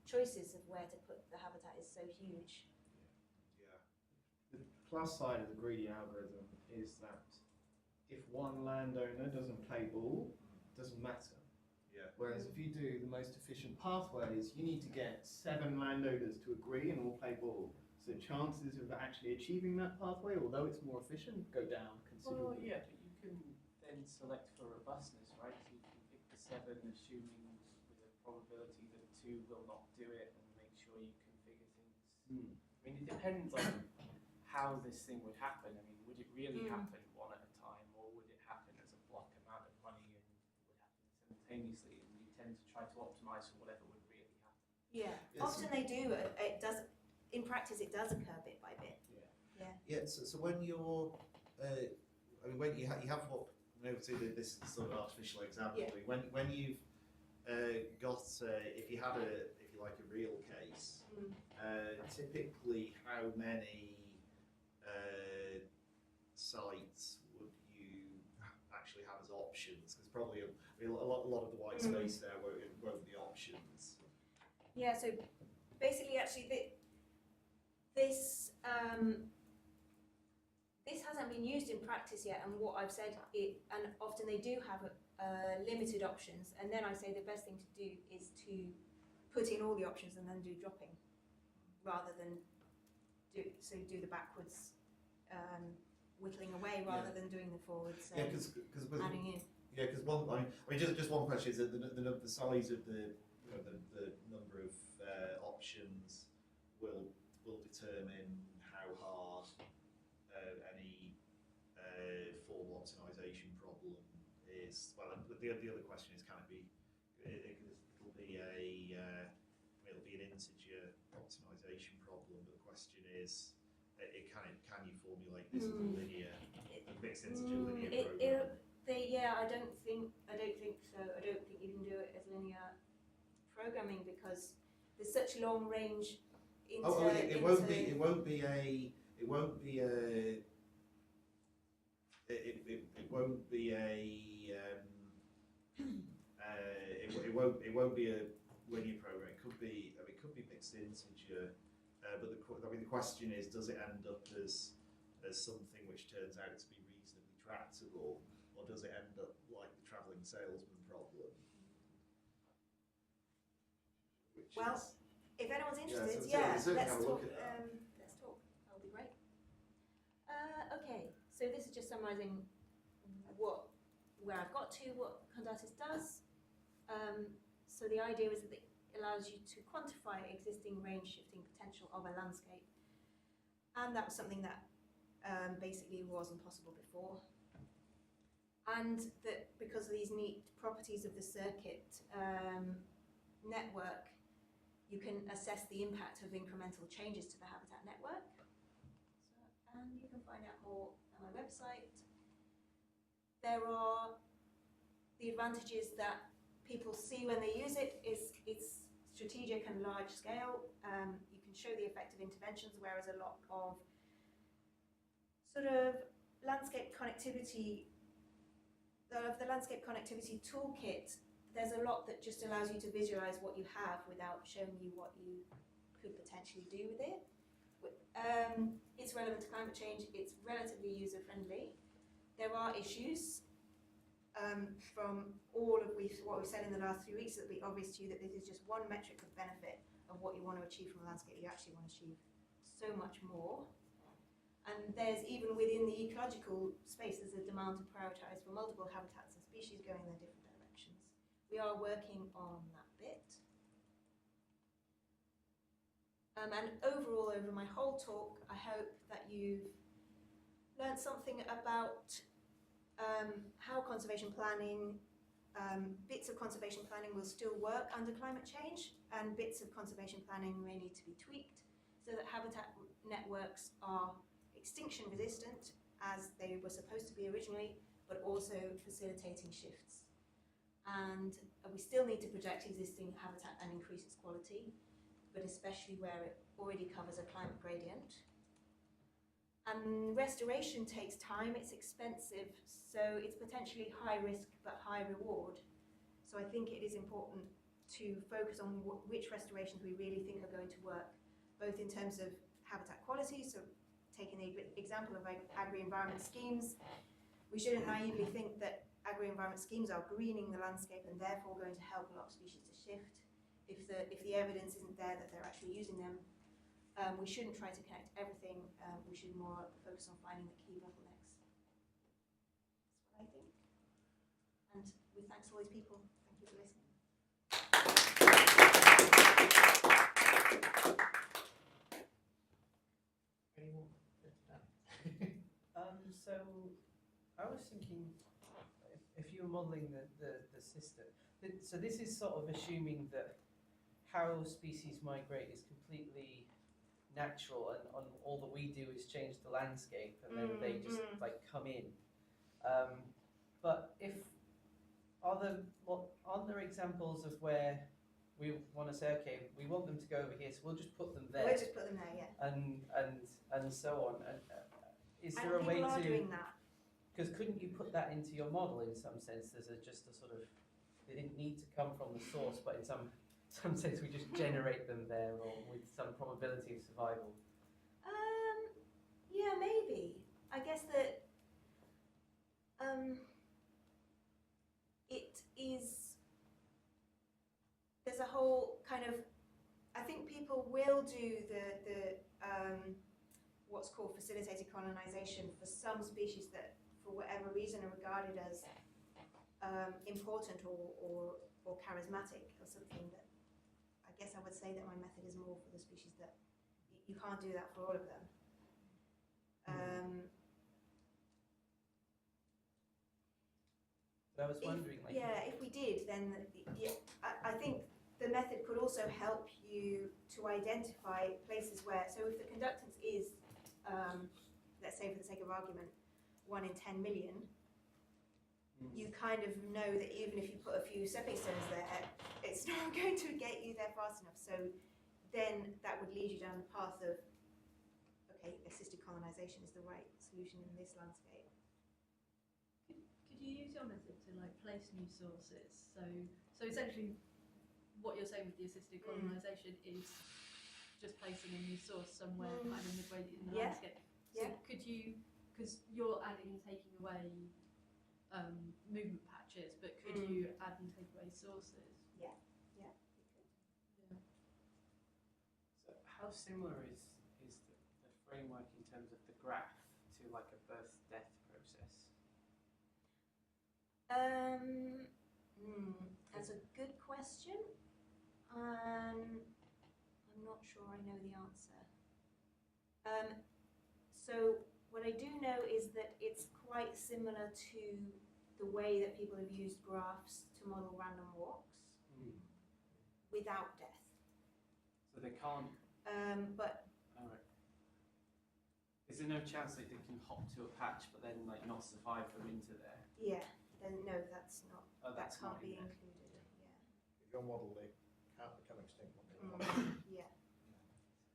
choices of where to put the habitat is so huge. The plus side of the greedy algorithm is that if one landowner doesn't play ball, it doesn't matter. Whereas if you do the most efficient pathways, you need to get 7 landowners to agree and all play ball. So chances of actually achieving that pathway, although it's more efficient, go down considerably. Well, yeah, but you can then select for robustness, right? So you can pick the 7, assuming with a probability that 2 will not do it, and make sure you configure things. I mean, it depends on how this thing would happen. I mean, would it really happen one at a time, or would it happen as a block amount of money and would happen simultaneously? To try to optimise for whatever would really happen. Yeah, often they do. It does. In practice, it does occur bit by bit. So when you're, I mean, when you have what, obviously this is sort of artificial example. When you've got, if you had if you like a real case, typically how many sites would you actually have as options? Because probably a lot of the white space there won't be options. Yeah, so basically actually this hasn't been used in practice yet, and what I've said, and often they do have limited options, and then I say the best thing to do is to put in all the options and then do dropping, rather than do the backwards whittling away rather than doing the forwards adding in. Yeah, because I mean, just one question is that the size of the number of options will determine how hard any formal optimization problem is. Well, the other question is, can it be? It'll be an integer optimization problem. But the question is, can you formulate this as a linear, mixed integer linear program? I don't think so. I don't think you can do it as linear programming because there's such long range into. It won't be a. It won't be a. It won't be a. It won't be a linear program. It could be. I mean, it could be mixed integer. But the question is, does it end up as something which turns out to be reasonably tractable, or does it end up like the travelling salesman problem? Well, if anyone's interested, let's let's look talk. at that. Let's talk. That'll be great. Okay, so this is just summarising where I've got to, what Condatis does. So the idea is that it allows you to quantify existing range shifting potential of a landscape, and that was something that basically wasn't possible before. And that because of these neat properties of the circuit network, you can assess the impact of incremental changes to the habitat network. And you can find out more on my website. There are the advantages that people see when they use it is it's strategic and large scale. You can show the effect of interventions, whereas a lot of sort of landscape connectivity, the landscape connectivity toolkit, there's a lot that just allows you to visualize what you have without showing you what you could potentially do with it. It's relevant to climate change, it's relatively user-friendly. There are issues from all of what we've said in the last 3 weeks. It'll be obvious to you that this is just one metric of benefit of what you want to achieve from a landscape. You actually want to achieve so much more. And there's, even within the ecological space, there's a demand to prioritise for multiple habitats and species going in their different directions. We are working on that bit. And overall, over my whole talk, I hope that you've learned something about how conservation planning, bits of conservation planning will still work under climate change, and bits of conservation planning may need to be tweaked so that habitat networks are extinction resistant, as they were supposed to be originally, but also facilitating shifts. And we still need to protect existing habitat and increase its quality, but especially where it already covers a climate gradient. And restoration takes time, it's expensive, so it's potentially high risk but high reward. So I think it is important to focus on which restorations we really think are going to work, both in terms of habitat quality, so taking the example of agri-environment schemes, we shouldn't naively think that agri-environment schemes are greening the landscape and therefore going to help a lot of species to shift. If the evidence isn't there that they're actually using them, we shouldn't try to connect everything. We should more focus on finding the key bottlenecks. That's what I think. And with thanks to all these people, thank you for listening. Any more? So I was thinking, if you were modelling the system, so this is sort of assuming that how species migrate is completely natural, and all that we do is change the landscape, and then they just like come in. But aren't there examples of where we want to say, okay, we want them to go over here, so we'll just put them there. We'll just put them there, yeah. And so on. And is there a way people are to? doing that. Because couldn't you put that into your model in some sense? There's just a sort of, they didn't need to come from the source, but in some sense we just generate them there, or with some probability of survival. Yeah, maybe. I guess that it is. There's a whole kind of. I think people will do the what's called facilitated colonisation for some species that, for whatever reason, are regarded as important or charismatic, or something. That I guess I would say that my method is more for the species that you can't do that for all of them. But I was wondering, if we did, then I think the method could also help you to identify places where. So if the conductance is, let's say for the sake of argument, 1 in 10 million, you kind of know that even if you put a few stepping stones there, it's not going to get you there fast enough. So then that would lead you down the path of, okay, assisted colonisation is the right solution in this landscape. Could you use your method to like place new sources? So essentially, what you're saying with the assisted colonisation is just placing a new source somewhere kind of midway in the landscape. So could you, because you're adding and taking away movement patches, but could you add and take away sources? So how similar is the framework in terms of the graph to like a birth-death process? That's a good question. I'm not sure I know the answer. So what I do know is that it's quite similar to the way that people have used graphs to model random walks without death. So they can't. But All right. Is there no chance that they can hop to a patch but then like not survive the winter there? yeah, then no, that's not. Oh, That that's can't not in be there. included. If your model, they can't become extinct one day. Yeah.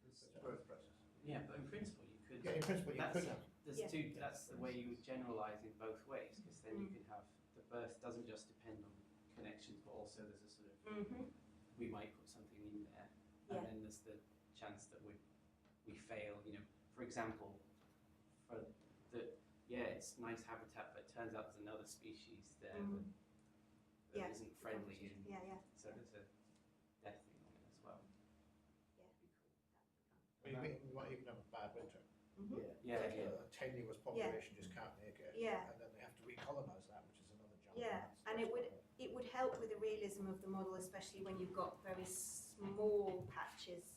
It's a birth process. Yeah, but in principle you could. Yeah, in principle, you could have. There's two. That's the way you would generalise in both ways, because then you could have the birth doesn't just depend on connections, but also there's a sort of we might put something in there, and then there's the chance that we fail. You know, for example, for the it's nice habitat, but it turns out there's another species there that isn't friendly, and so there's a death thing on it as well. We might even have a bad winter. Yeah. A tenuous population just can't make it. Yeah. And then they have to recolonise that, which is another jump. Yeah, and it would help with the realism of the model, especially when you've got very small patches.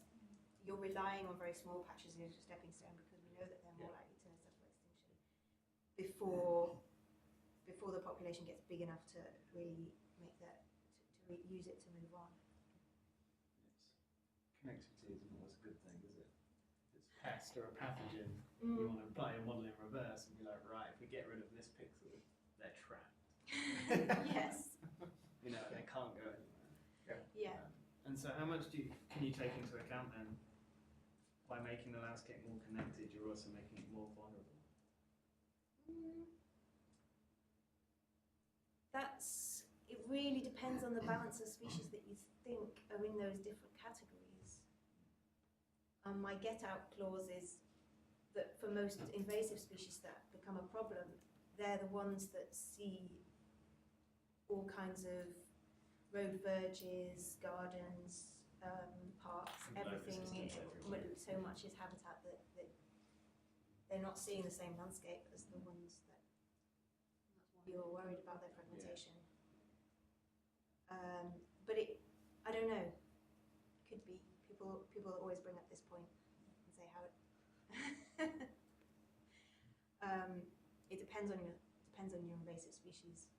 You're relying on very small patches as a stepping stone because we know that they're more likely to suffer extinction before the population gets big enough to really make that to use it to move on. Connectivity isn't always a good thing, is it? If it's pest or a pathogen, you want to apply your model in reverse and be like, right, if we get rid of this pixel, they're trapped. Yes. You know, they can't go anywhere. Yeah. And so how much can you take into account then, by making the landscape more connected, you're also making it more vulnerable? It really depends on the balance of species that you think are in those different categories. My get-out clause is that for most invasive species that become a problem, they're the ones that see all kinds of road verges, gardens, parks, everything. So much is habitat that they're not seeing the same landscape as the ones that you're worried about their fragmentation. But I don't know. Could be people always bring up this point and say how it. It depends on your invasive species.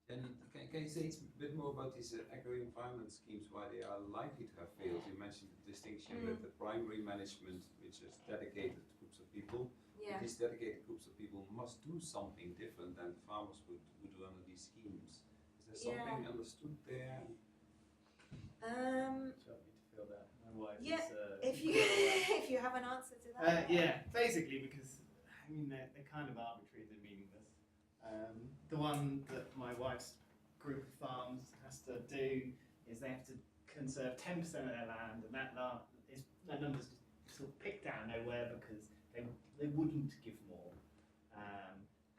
And can you say a bit more about these agro-environment schemes, why they are likely to have failed? You mentioned the distinction with the primary management, which is dedicated groups of people. Yeah. These dedicated groups of people must do something different than farmers would do under these schemes. Is there something understood there? So I need to feel that. My wife is, if you have an answer to that. Basically because, I mean, they're kind of arbitrary, they're meaningless. The one that my wife's group of farms has to do is they have to conserve 10% of their land, and that number's sort of picked out of nowhere because they wouldn't give more.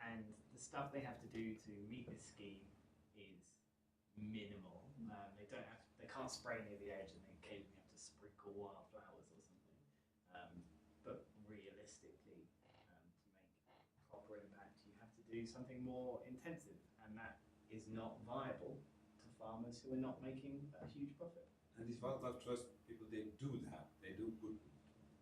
And the stuff they have to do to meet this scheme is minimal. They can't spray near the edge, and they occasionally have to sprinkle wildflowers or something. But realistically, to make proper impact, you have to do something more intensive, and that is not viable to farmers who are not making a huge profit. And these wildlife trust people, they do that. They do good.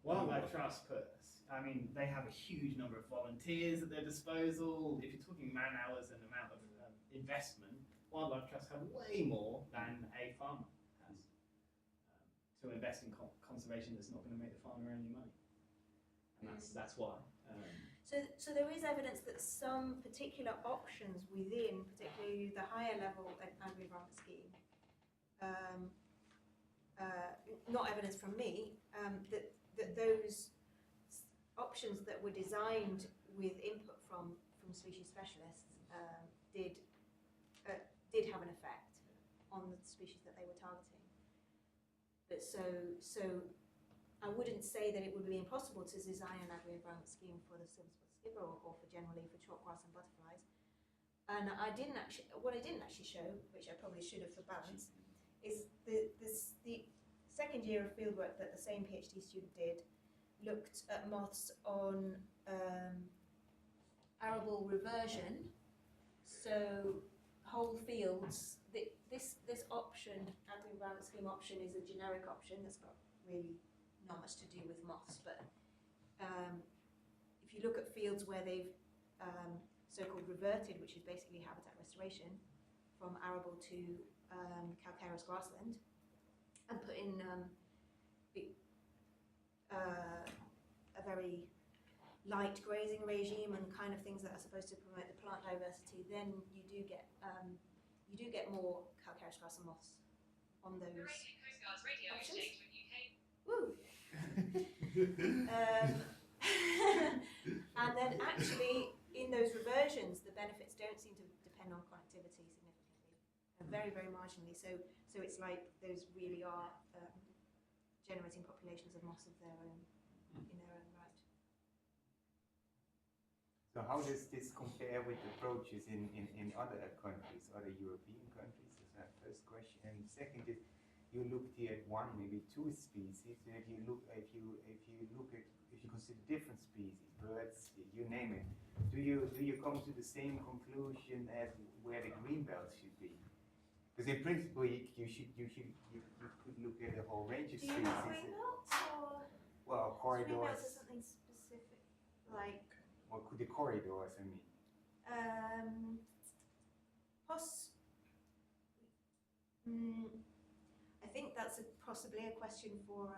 Wildlife Trust they have a huge number of volunteers at their disposal. If you're talking man hours and amount of investment, Wildlife Trust have way more than a farmer has. To invest in conservation that's not going to make the farmer any money. And that's why. So there is evidence that some particular options within, particularly the higher level agri-environment scheme, not evidence from me, that those options that were designed with input from species specialists did have an effect on the species that they were targeting. But so I wouldn't say that it would be impossible to design an agri-environment scheme for the silver-spotted skipper or for generally for chalkgrass and butterflies. And what I didn't actually show, which I probably should have for balance, is the second year of fieldwork that the same PhD student did looked at moths on arable reversion. So whole fields. This option, agri-environment scheme option, is a generic option that's got really not much to do with moths, but if you look at fields where they've so-called reverted, which is basically habitat restoration, from arable to calcareous grassland, and put in a very light grazing regime and kind of things that are supposed to promote the plant diversity, then you do get more calcareous grass and moths on those options. Woo! And then actually in those reversions, the benefits don't seem to depend on connectivity significantly, very, very marginally. So it's like those really are generating populations of moths of their own, in their own right. So how does this compare with approaches in other countries, other European countries? That's our first question. And the second is, you looked here at one, maybe two species. So if you consider different species, birds, you name it, do you come to the same conclusion as where the green belts should be? Because in principle, you could look at a whole range of species. Do you know green belts or? Well, corridors. Green belts is something specific, like. What could the corridors, I mean? I think that's possibly a question for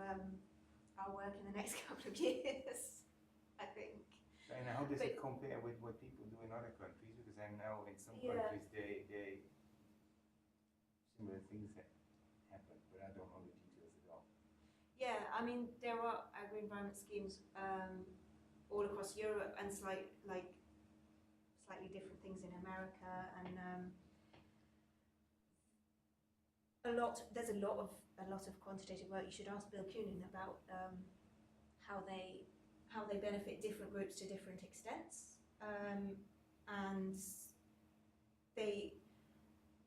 our work in the next couple of years, I think. And how does it compare with what people do in other countries? Because I know in some countries they similar things happen, but I don't know the details at all. Yeah, I mean there are agri-environment schemes all across Europe and slightly different things in America, and there's a lot of quantitative work. You should ask Bill Coonan about how they benefit different groups to different extents, and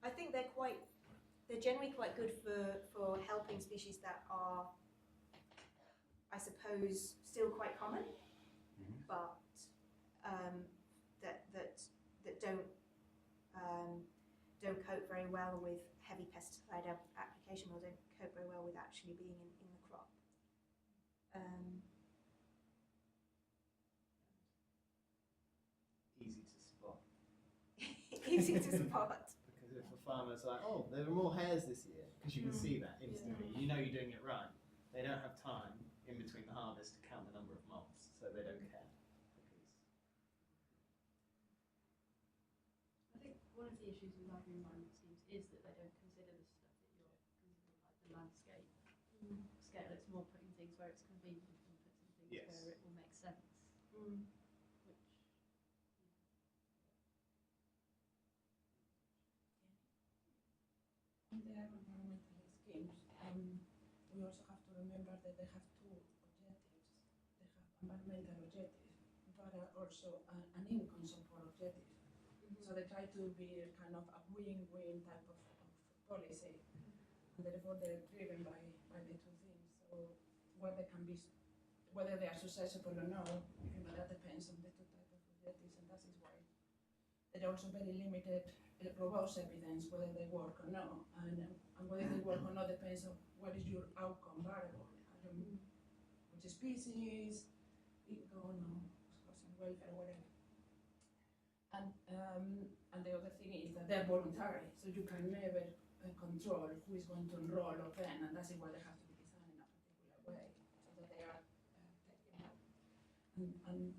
I think they're generally quite good for helping species that are, I suppose, still quite common, but that don't cope very well with heavy pesticide application, or don't cope very well with actually being in the crop. Easy to spot. Easy to spot. Because if a farmer's like, oh, there are more hares this year, because you can see that instantly, you know you're doing it right. They don't have time in between the harvest to count the number of moths, so they don't care. I think one of the issues with agri-environment schemes is that they don't consider the stuff that you're considering, like the landscape scale. It's more putting things where it's convenient and putting things where it will make sense. Which, In the agri-environmental schemes, we also have to remember that they have two objectives. They have environmental objective, but also an income support objective. So they try to be kind of a win-win type of policy, and therefore they're driven by the two things. So whether they are successful or not, that depends on the two types of objectives, and that is why they're also very limited, robust evidence whether they work or not, and whether they work or not depends on what is your outcome variable, which species, income, social welfare, whatever. And the other thing is that they're voluntary, so you can never control who is going to enroll or when, and that's why they have to be designed in a particular way, so that they are taking up. And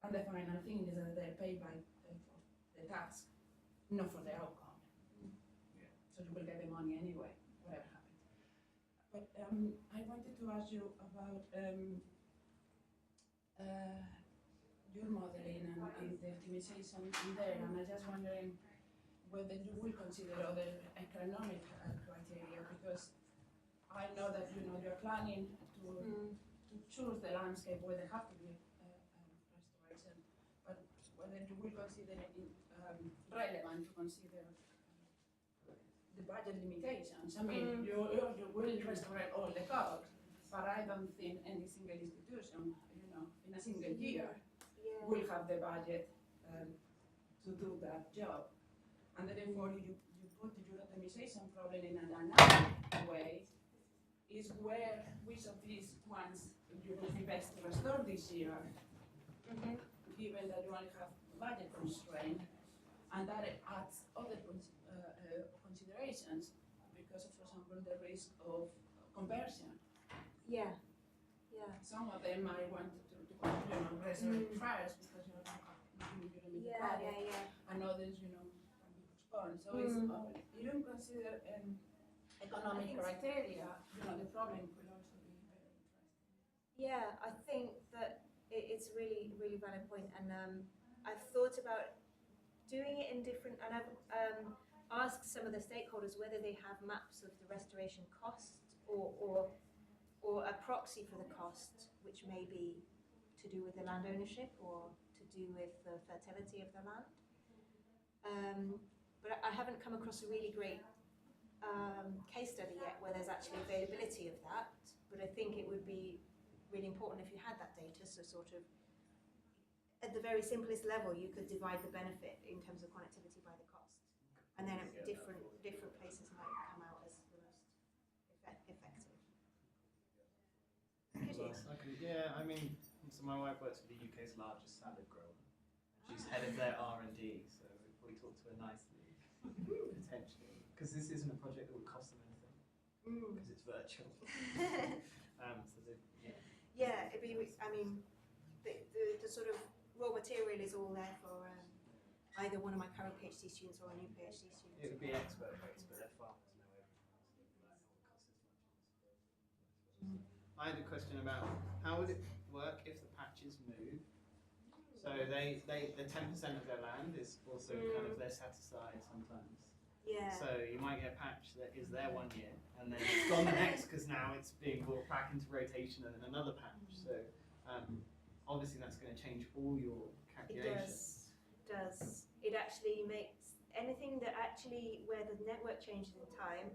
And the final thing is that they're paid by for the task, not for the outcome. Yeah. So you will get the money anyway, whatever happens. But I wanted to ask you about your modeling and the optimization in there, and I'm just wondering whether you will consider other economic criteria, because I know that you're planning to choose the landscape where there have to be restoration, but whether you will consider it relevant to consider the budget limitations. I mean, you will restore all the codes, but I don't think any single institution, in a single year, will have the budget to do that job. And therefore, you put your optimization problem in a dynamic way, is which of these ones you will be best to restore this year, given that you only have budget constraint, and that it adds other considerations, because of, for example, the risk of conversion. Yeah. Some of them might want to reserve first because you don't need the budget, and others, can be postponed. So you don't consider economic criteria, the problem could also be very interesting. Yeah, I think that it's a really, really valid point, and I've thought about doing it in different, and I've asked some of the stakeholders whether they have maps of the restoration cost or a proxy for the cost, which may be to do with the land ownership or to do with the fertility of the land. But I haven't come across a really great case study yet where there's actually availability of that, but I think it would be really important if you had that data, so sort of at the very simplest level you could divide the benefit in terms of connectivity by the cost, and then different places might come out as the most effective. Could you? Yeah, I mean, so my wife works for the UK's largest salad grower. She's head of their R&D, so we talk to her nicely, potentially, because this isn't a project that would cost them anything, because it's virtual. It'd be, I mean, the sort of raw material is all there for either one of my current PhD students or a new PhD student. It would be expert rates, but their farmers know everything. I had a question about how would it work if the patches move? So the 10% of their land is also kind of they're set aside sometimes. Yeah. So you might get a patch that is there 1 year and then it's gone the next because now it's being brought back into rotation and then another patch. So obviously that's going to change all your calculations. It does. It actually makes anything that actually where the network changes in time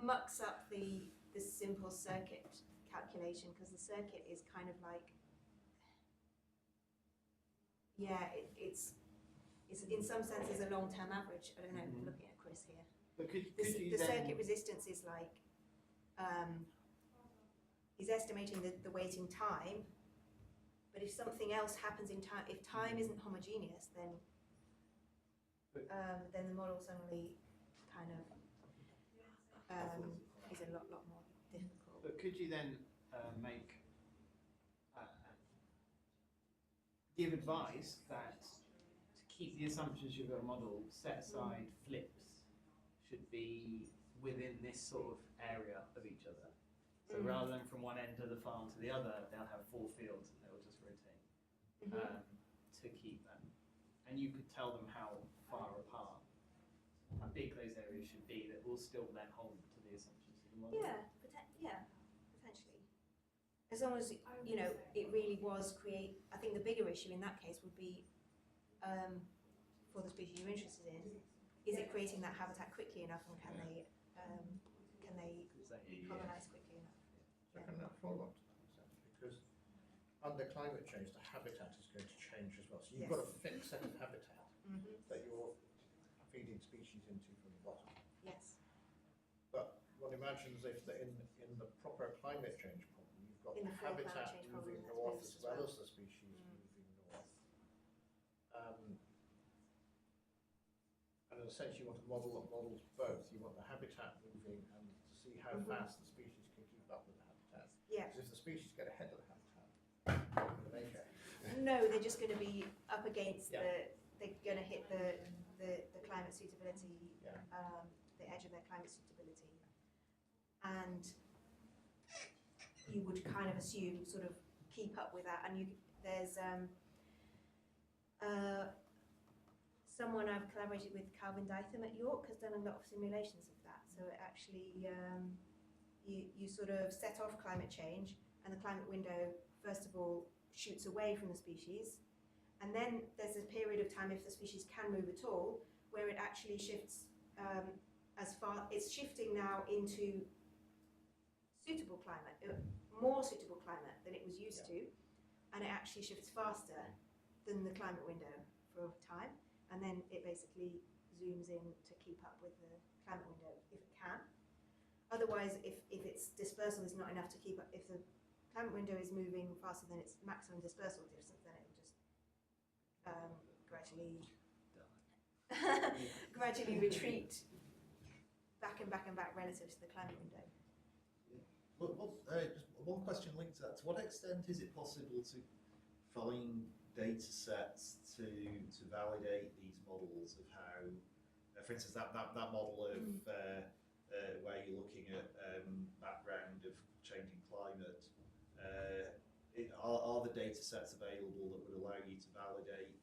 mucks up the simple circuit calculation, because the circuit is kind of like, it's in some sense a long-term average. I don't know, looking at Chris here. But could the circuit resistance is like, is estimating the waiting time, but if something else happens in time, if time isn't homogeneous, then the model suddenly kind of is a lot more difficult. But could you then give advice that to keep the assumptions you've got a model set aside, flips should be within this sort of area of each other? So rather than from one end of the farm to the other, they'll have 4 fields and they'll just rotate to keep them. And you could tell them how far apart, how big those areas should be that will still then hold to the assumptions of the model. Potentially. As long as, it really was I think the bigger issue in that case would be, for the species you're interested in, is it creating that habitat quickly enough, and can they colonise quickly enough? So can that follow up to that sense? Because under climate change, the habitat is going to change as well. So you've got a fixed set of habitat that you're feeding species into from the bottom. Yes. But one imagines if in the proper climate change problem, you've got In the the full climate habitat change moving problem, north that's as moved as well well. as the species moving north. And in a sense, you want a model that models both. You want the habitat moving and to see how fast the species can keep up with the habitat. Yeah. Because if the species get ahead of the habitat, no, they're just going to be up against Yeah. they're going to hit the climate suitability, Yeah. the edge of their climate suitability. And you would kind of assume sort of keep up with that. And there's someone I've collaborated with, Calvin Dytham at York, has done a lot of simulations of that. So it actually, you sort of set off climate change, and the climate window, first of all, shoots away from the species. And then there's a period of time, if the species can move at all, where it actually shifts as far, it's shifting now into suitable climate, more suitable climate than it was used to, and it actually shifts faster than the climate window for a time, and then it basically zooms in to keep up with the climate window if it can. Otherwise, if its dispersal is not enough to keep up, if the climate window is moving faster than its maximum dispersal distance, then it will just gradually retreat back and back and back relative to the climate window. Just one question linked to that. To what extent is it possible to find data sets to validate these models of how, for instance, that model of where you're looking at background of changing climate, are the data sets available that would allow you to validate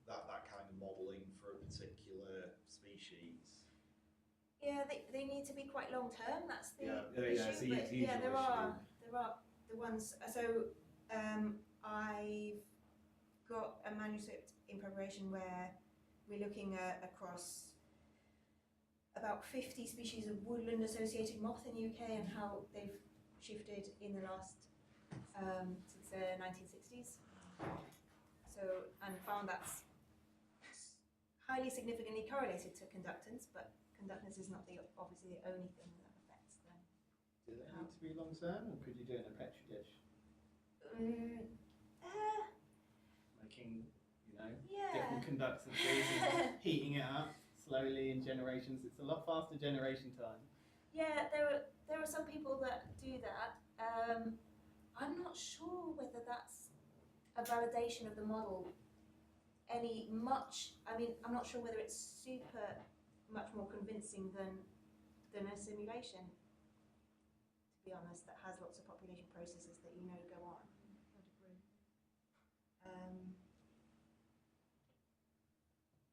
that kind of modelling for a particular species? Yeah, they need to be quite long term. That's the it's issue. a But huge yeah, there issue. are the ones. So I've got a manuscript in preparation where we're looking at across about 50 species of woodland associated moth in the UK and how they've shifted in the last since the 1960s. So, and found that's highly significantly correlated to conductance, but conductance is not obviously the only thing that affects them. Do they need to be long term, or could you do it in a petri dish? Making, different conductances and heating it up slowly in generations. It's a lot faster generation time. Yeah, there are some people that do that. I'm not sure whether that's a validation of the model I mean, I'm not sure whether it's super much more convincing than a simulation, to be honest, that has lots of population processes that go on. I'd agree.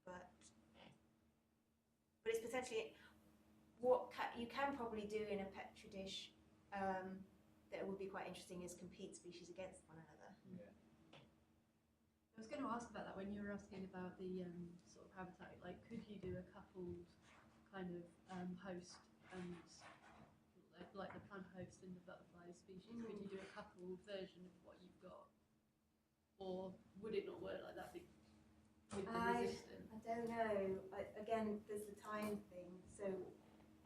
But it's potentially what you can probably do in a petri dish that would be quite interesting is compete species against one another. Yeah. I was going to ask about that when you were asking about the sort of habitat. Like, could you do a coupled kind of host and like the plant host and the butterfly species? Could you do a coupled version of what you've got, or would it not work like that with the resistant? I don't know. Again, there's the time thing. So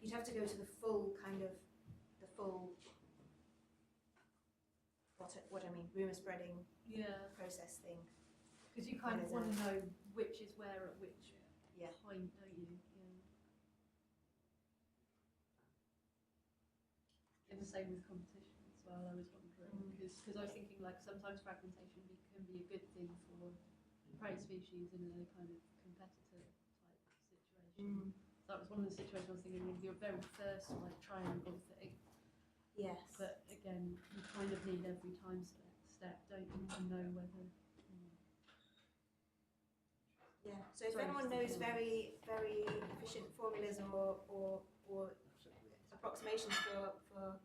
you'd have to go to the full what I mean, rumour spreading process thing. Because you kind of want to know which is where at which point, don't you? And the same with competition as well, I was wondering. Because I was thinking, like, sometimes fragmentation can be a good thing for prey species in a kind of competitor type situation. So that was one of the situations I was thinking with your very first like triangle thing. Yes. But again, you kind of need every time step, don't you, to know whether. Yeah. So if anyone knows very, very efficient formulas or approximations for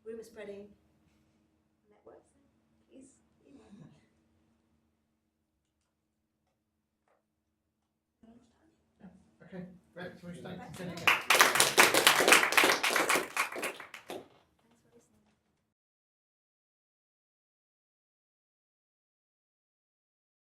rumour spreading networks, then please email me. Okay, great. So much thanks.